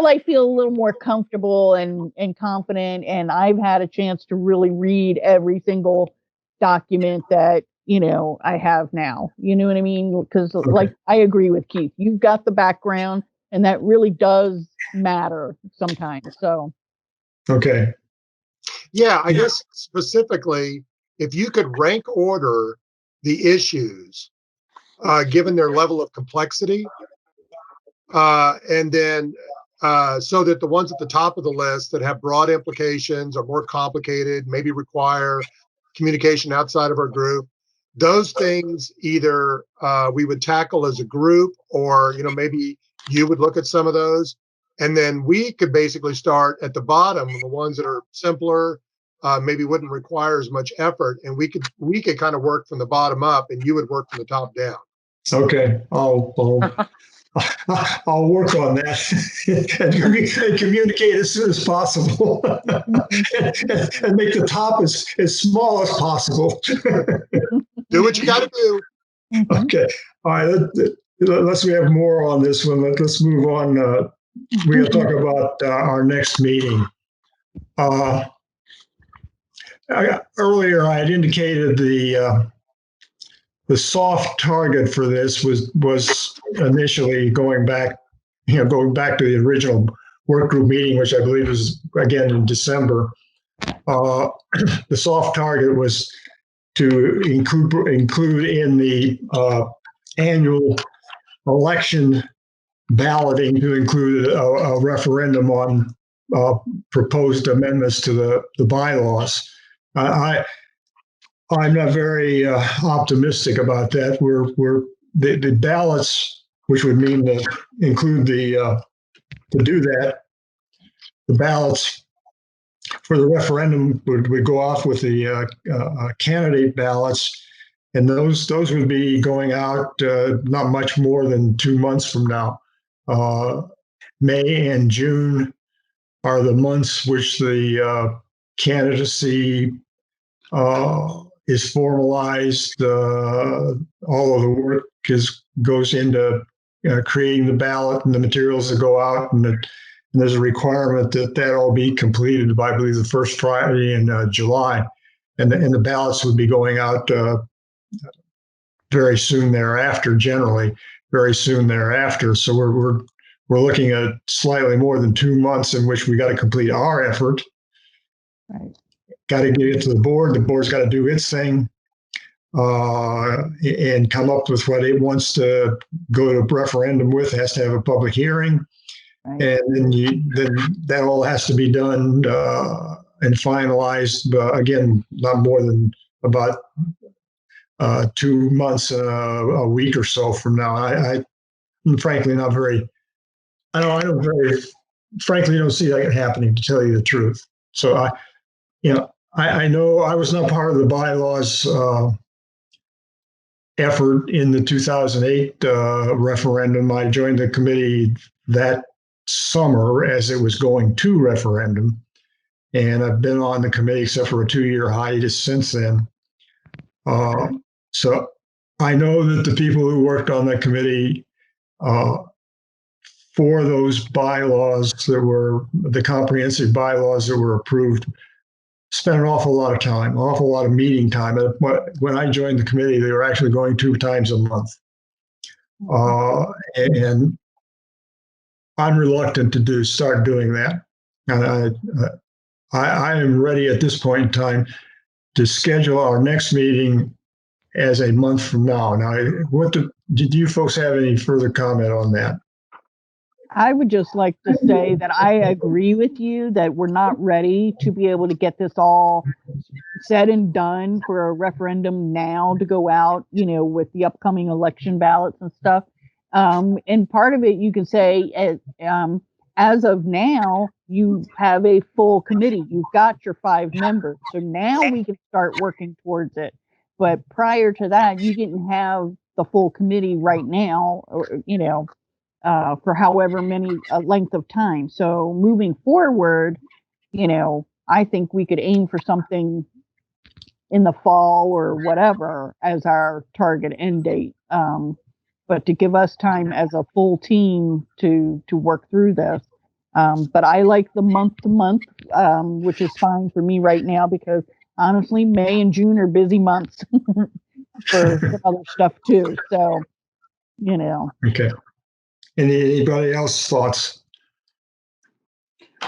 I feel a little more comfortable and confident, and I've had a chance to really read every single document that I have now. You know what I mean? Because like I agree with Keith, you've got the background, and that really does matter sometimes. So okay, yeah, I guess specifically, if you could rank order the issues given their level of complexity, and then so that the ones at the top of the list that have broad implications, are more complicated, maybe require communication outside of our group, those things either we would tackle as a group, or maybe you would look at some of those, and then we could basically start at the bottom, the ones that are simpler, maybe wouldn't require as much effort, and we could kind of work from the bottom up, and you would work from the top down. Okay, I'll work on that and communicate as soon as possible, and make the top as small as possible. Do what you got to do. Okay, all right. Unless we have more on this one, let's move on. We're going to talk about our next meeting. Earlier, I had indicated the soft target for this was initially going back to the original work group meeting, which I believe was again in December, the soft target was to include in the annual election balloting to include a referendum on proposed amendments to the bylaws. I'm not very optimistic about that. The ballots, which would mean to include to do that, the ballots for the referendum would go off with the candidate ballots, and those would be going out not much more than 2 months from now. May and June are the months which the candidacy is formalized. All of the work goes into creating the ballot and the materials that go out, and there's a requirement that all be completed by, I believe, the first Friday in July, and the ballots would be going out very soon thereafter. Generally, very soon thereafter. So we're looking at slightly more than 2 months in which we got to complete our effort. Right. Got to get it to the board. The board's got to do its thing and come up with what it wants to go to referendum with. It has to have a public hearing. Right. And then that all has to be done and finalized. Again, not more than about 2 months, a week or so from now. I'm frankly not very. I don't very. Frankly, don't see that happening, to tell you the truth. So I know I was not part of the bylaws effort in the 2008 referendum. I joined the committee that summer as it was going to referendum, and I've been on the committee except for a 2-year hiatus since then. So I know that the people who worked on that committee for those bylaws that were the comprehensive bylaws that were approved spent an awful lot of time, an awful lot of meeting time. When I joined the committee, they were actually going 2 times a month. And I'm reluctant to start doing that. And I am ready at this point in time to schedule our next meeting as a month from now. Now, did you folks have any further comment on that? I would just like to say that I agree with you that we're not ready to be able to get this all said and done for a referendum now to go out, with the upcoming election ballots and stuff. And part of it, you can say, as of now, you have a full committee. You've got your 5 members. So now we can start working towards it. But prior to that, you didn't have the full committee right now, or, for however many length of time. So moving forward, I think we could aim for something in the fall or whatever as our target end date. But to give us time as a full team to work through this. But I like the month to month, which is fine for me right now, because honestly, May and June are busy months for other stuff too. So, Okay. Anybody else thoughts?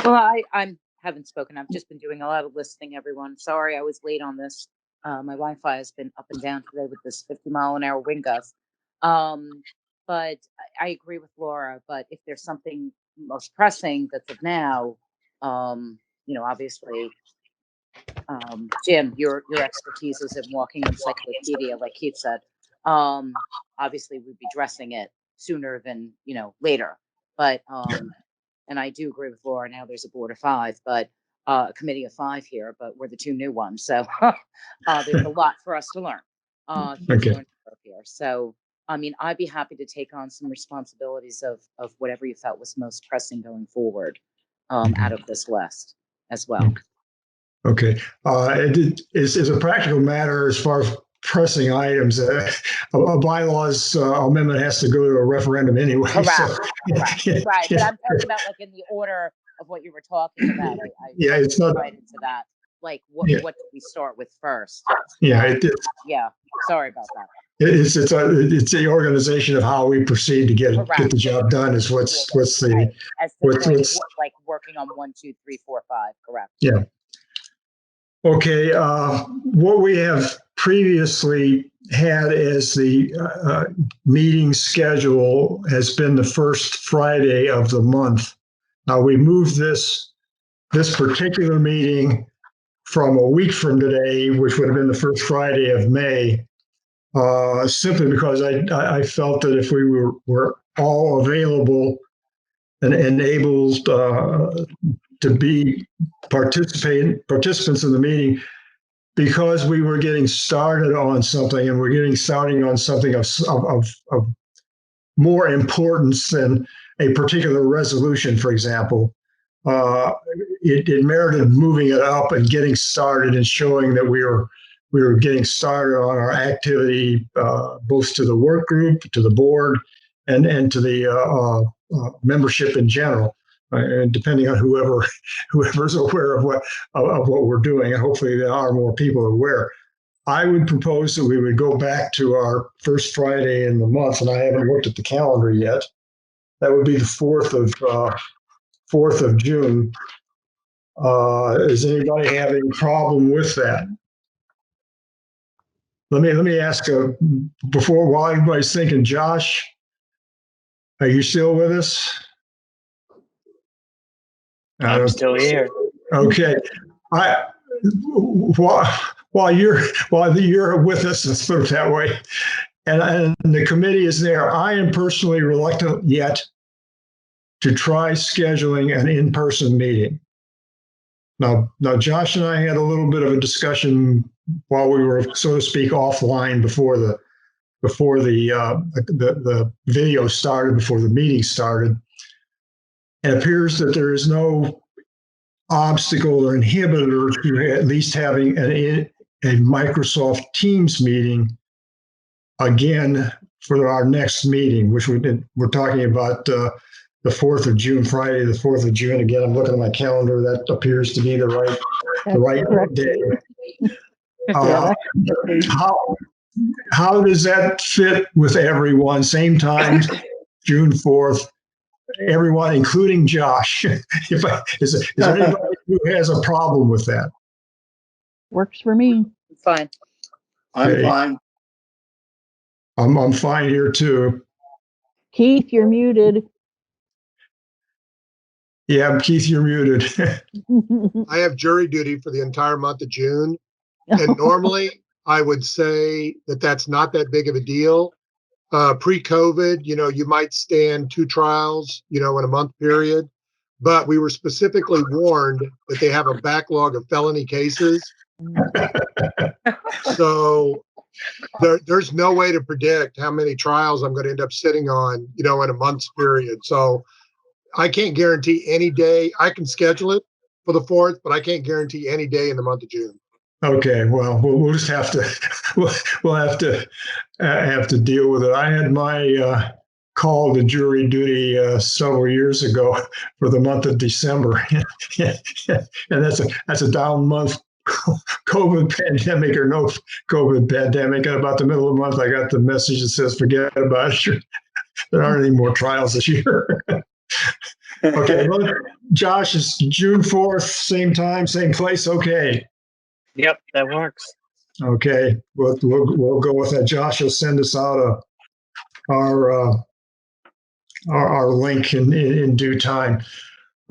Well, I haven't spoken. I've just been doing a lot of listening, everyone. Sorry I was late on this. My Wi-Fi has been up and down today with this 50-mile-an-hour wind gust. But I agree with Laura. But if there's something most pressing that's of now, obviously, Jim, your expertise is in walking encyclopedia, like Keith said. Obviously, we'd be addressing it sooner than later. But and I do agree with Laura. Now there's a board of 5, but a committee of 5 here. But we're the 2 new ones, so there's a lot for us to learn. Okay. Here. So, I'd be happy to take on some responsibilities of whatever you felt was most pressing going forward out of this list as well. Okay. Is a practical matter as far as pressing items. A bylaws amendment has to go to a referendum anyway. Correct. So. Right. But I'm talking about like in the order of what you were talking about. Yeah, it's not right into that. Like what did we start with first? Yeah, it did. Yeah. Sorry about that. it's the organization of how we proceed to get Correct. the job done is what's the Right. As the what's, point, what's like working on 1, 2, 3, 4, 5. Correct. yeah. Okay, what we have previously had as the meeting schedule has been the first Friday of the month. Now we moved this particular meeting from a week from today, which would have been the first Friday of May, simply because I felt that if we were all available and able to be participants in the meeting, because we were getting started on something and we're getting starting on something of more importance than a particular resolution, for example, it merited moving it up and getting started and showing that we were getting started on our activity, both to the work group, to the board, and to the membership in general. And depending on whoever's aware of what we're doing, and hopefully there are more people aware. I would propose that we would go back to our first Friday in the month, and I haven't looked at the calendar yet. That would be the 4th of June. Does anybody have any problem with that? Let me ask while everybody's thinking, Josh, are you still with us? I'm still here. Okay. While you're with us, let's put it that way, and the committee is there, I am personally reluctant yet to try scheduling an in-person meeting. Now, Josh and I had a little bit of a discussion while we were, so to speak, offline before the video started, before the meeting started. It appears that there is no obstacle or inhibitor to at least having a Microsoft Teams meeting again for our next meeting, which we're talking about the 4th of June, Friday, the 4th of June. Again, I'm looking at my calendar. That appears to be the right day. How does that fit with everyone? Same time, June 4th. Everyone, including Josh. Is there anybody who has a problem with that? Works for me. Fine. I'm fine. I'm fine here too. Keith, you're muted. Yeah, Keith, you're muted. I have jury duty for the entire month of June. And normally I would say that that's not that big of a deal. Pre-COVID, you might stand 2 trials, in a month period. But we were specifically warned that they have a backlog of felony cases. So there's no way to predict how many trials I'm going to end up sitting on, in a month's period. So I can't guarantee any day. I can schedule it for the 4th, but I can't guarantee any day in the month of June. Okay, well, we'll just have to we'll have to deal with it. I had my call to jury duty several years ago for the month of December, and that's a down month, COVID pandemic or no COVID pandemic. And about the middle of the month, I got the message that says, "Forget about it. There aren't any more trials this year." Okay, well, Josh, is June 4th, same time, same place. Okay. Yep, that works. Okay, we'll go with that. Josh will send us out our link in due time.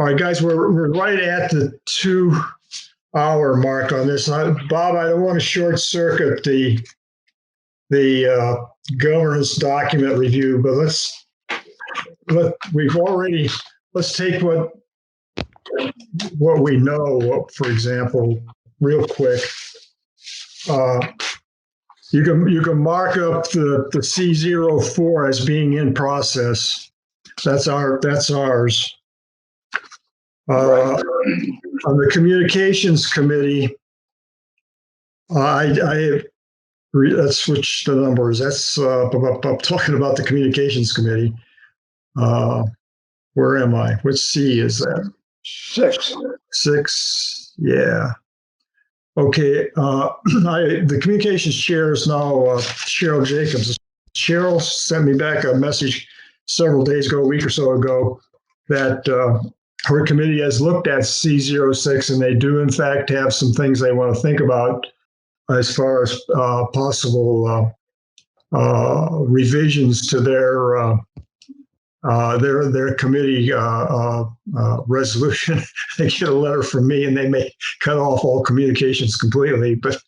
All right, guys, we're right at the 2-hour mark on this. Bob, I don't want to short circuit the governance document review, but let's take what we know, for example, real quick. You can mark up the C04 as being in process. That's ours. On the communications committee, let's switch the numbers. That's I'm talking about the communications committee. Where am I? Which C is that? 6. 6. Yeah. Okay, the communications chair is now Cheryl Jacobs. Cheryl sent me back a message several days ago, a week or so ago, that her committee has looked at C06 and they do in fact have some things they want to think about as far as possible revisions to their committee resolution. They get a letter from me, and they may cut off all communications completely. But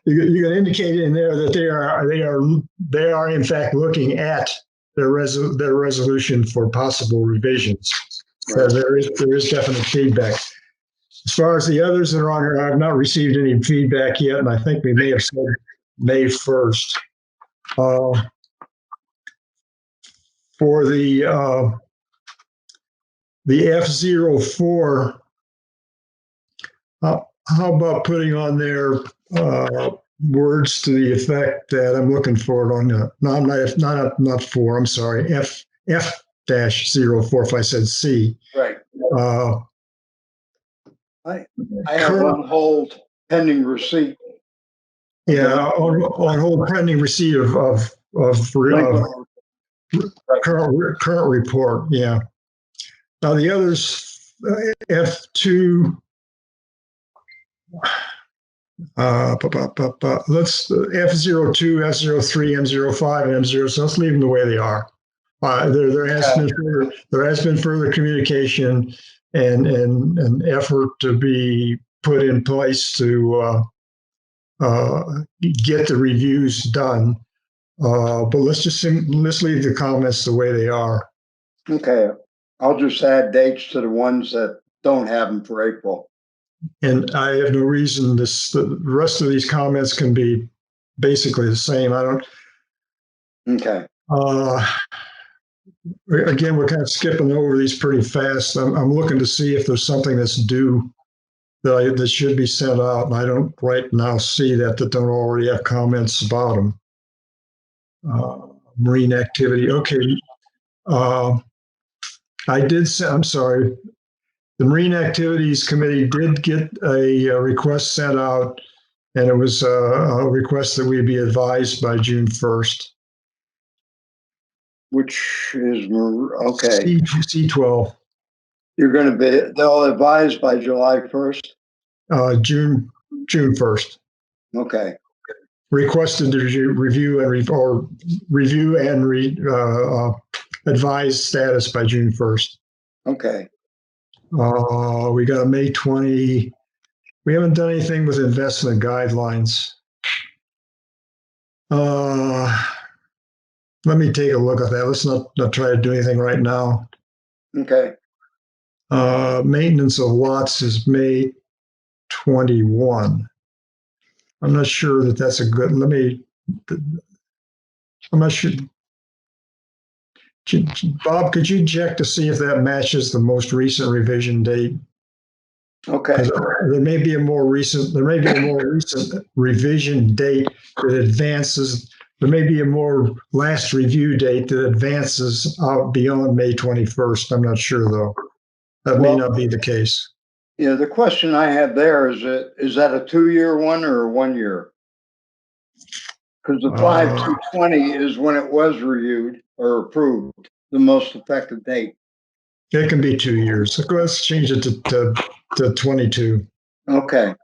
you can indicate in there that they are in fact looking at their resolution for possible revisions. So there is definite feedback. As far as the others that are on here, I've not received any feedback yet, and I think we may have said May 1st. For the F04, how about putting on there words to the effect that I'm looking for it on the, no, I'm not 4, I'm sorry, F-04 if I said C. Right. I have on hold pending receipt. Yeah, on hold pending receipt of current report. Yeah. Now the others, F2. Let's F02, F03, M05, and M0. So let's leave them the way they are. There has been further communication and an effort to be put in place to get the reviews done. But let's leave the comments the way they are. Okay, I'll just add dates to the ones that don't have them for April. And I have no reason the rest of these comments can be basically the same. I don't. Okay. Again, we're kind of skipping over these pretty fast. I'm looking to see if there's something that's due that should be sent out, and I don't right now see that don't already have comments about them. Marine activity. Okay. I'm sorry. The Marine Activities Committee did get a request sent out, and it was a request that we be advised by June 1st. Which is, okay. C12. You're going to be, they'll advise by July 1st? June 1st. Okay. Requested to review and advise status by June 1st. Okay. We got a May 20. We haven't done anything with investment guidelines. Let me take a look at that. Let's not try to do anything right now. Okay. Maintenance of lots is May 21. I'm not sure that that's a good, I'm not sure. Bob, could you check to see if that matches the most recent revision date? Okay. There may be a more recent revision date that advances. There may be a more last review date that advances out beyond May 21st. I'm not sure though. That may not be the case. Yeah, the question I had there is that a 2-year one or a 1 year? Because the 5/2/20 is when it was reviewed or approved, the most effective date. It can be 2 years. Let's change it to 22. Okay.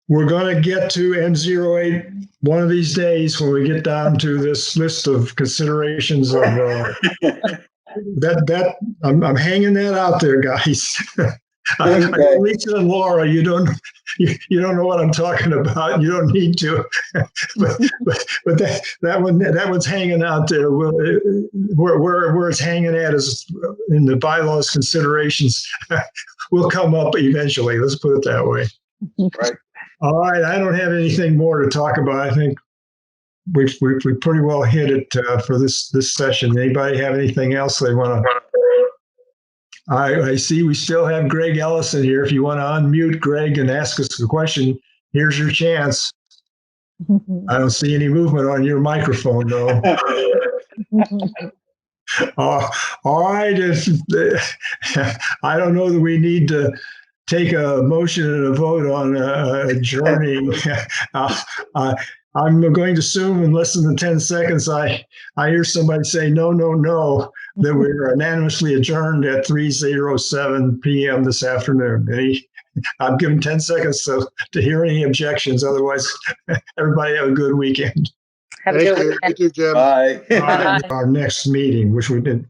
We're going to get to M08 one of these days when we get down to this list of considerations of that. I'm hanging that out there, guys. Okay. Lisa and Laura, you don't know what I'm talking about. You don't need to, but that one's hanging out there. Where it's hanging at is in the bylaws considerations. Will come up eventually. Let's put it that way. Right. All right. I don't have anything more to talk about. I think we pretty well hit it for this session. Anybody have anything else they want to? I see we still have Greg Ellison here. If you want to unmute Greg and ask us a question, here's your chance. I don't see any movement on your microphone, though. All right. I don't know that we need to take a motion and a vote on adjourning. I'm going to assume in less than 10 seconds, I hear somebody say no, no, no, that we're unanimously adjourned at 3:07 p.m. this afternoon. I'm giving 10 seconds to hear any objections. Otherwise, everybody have a good weekend. Have a Thank good you. weekend. You too, Jim. Bye. Bye. Our next meeting, which we did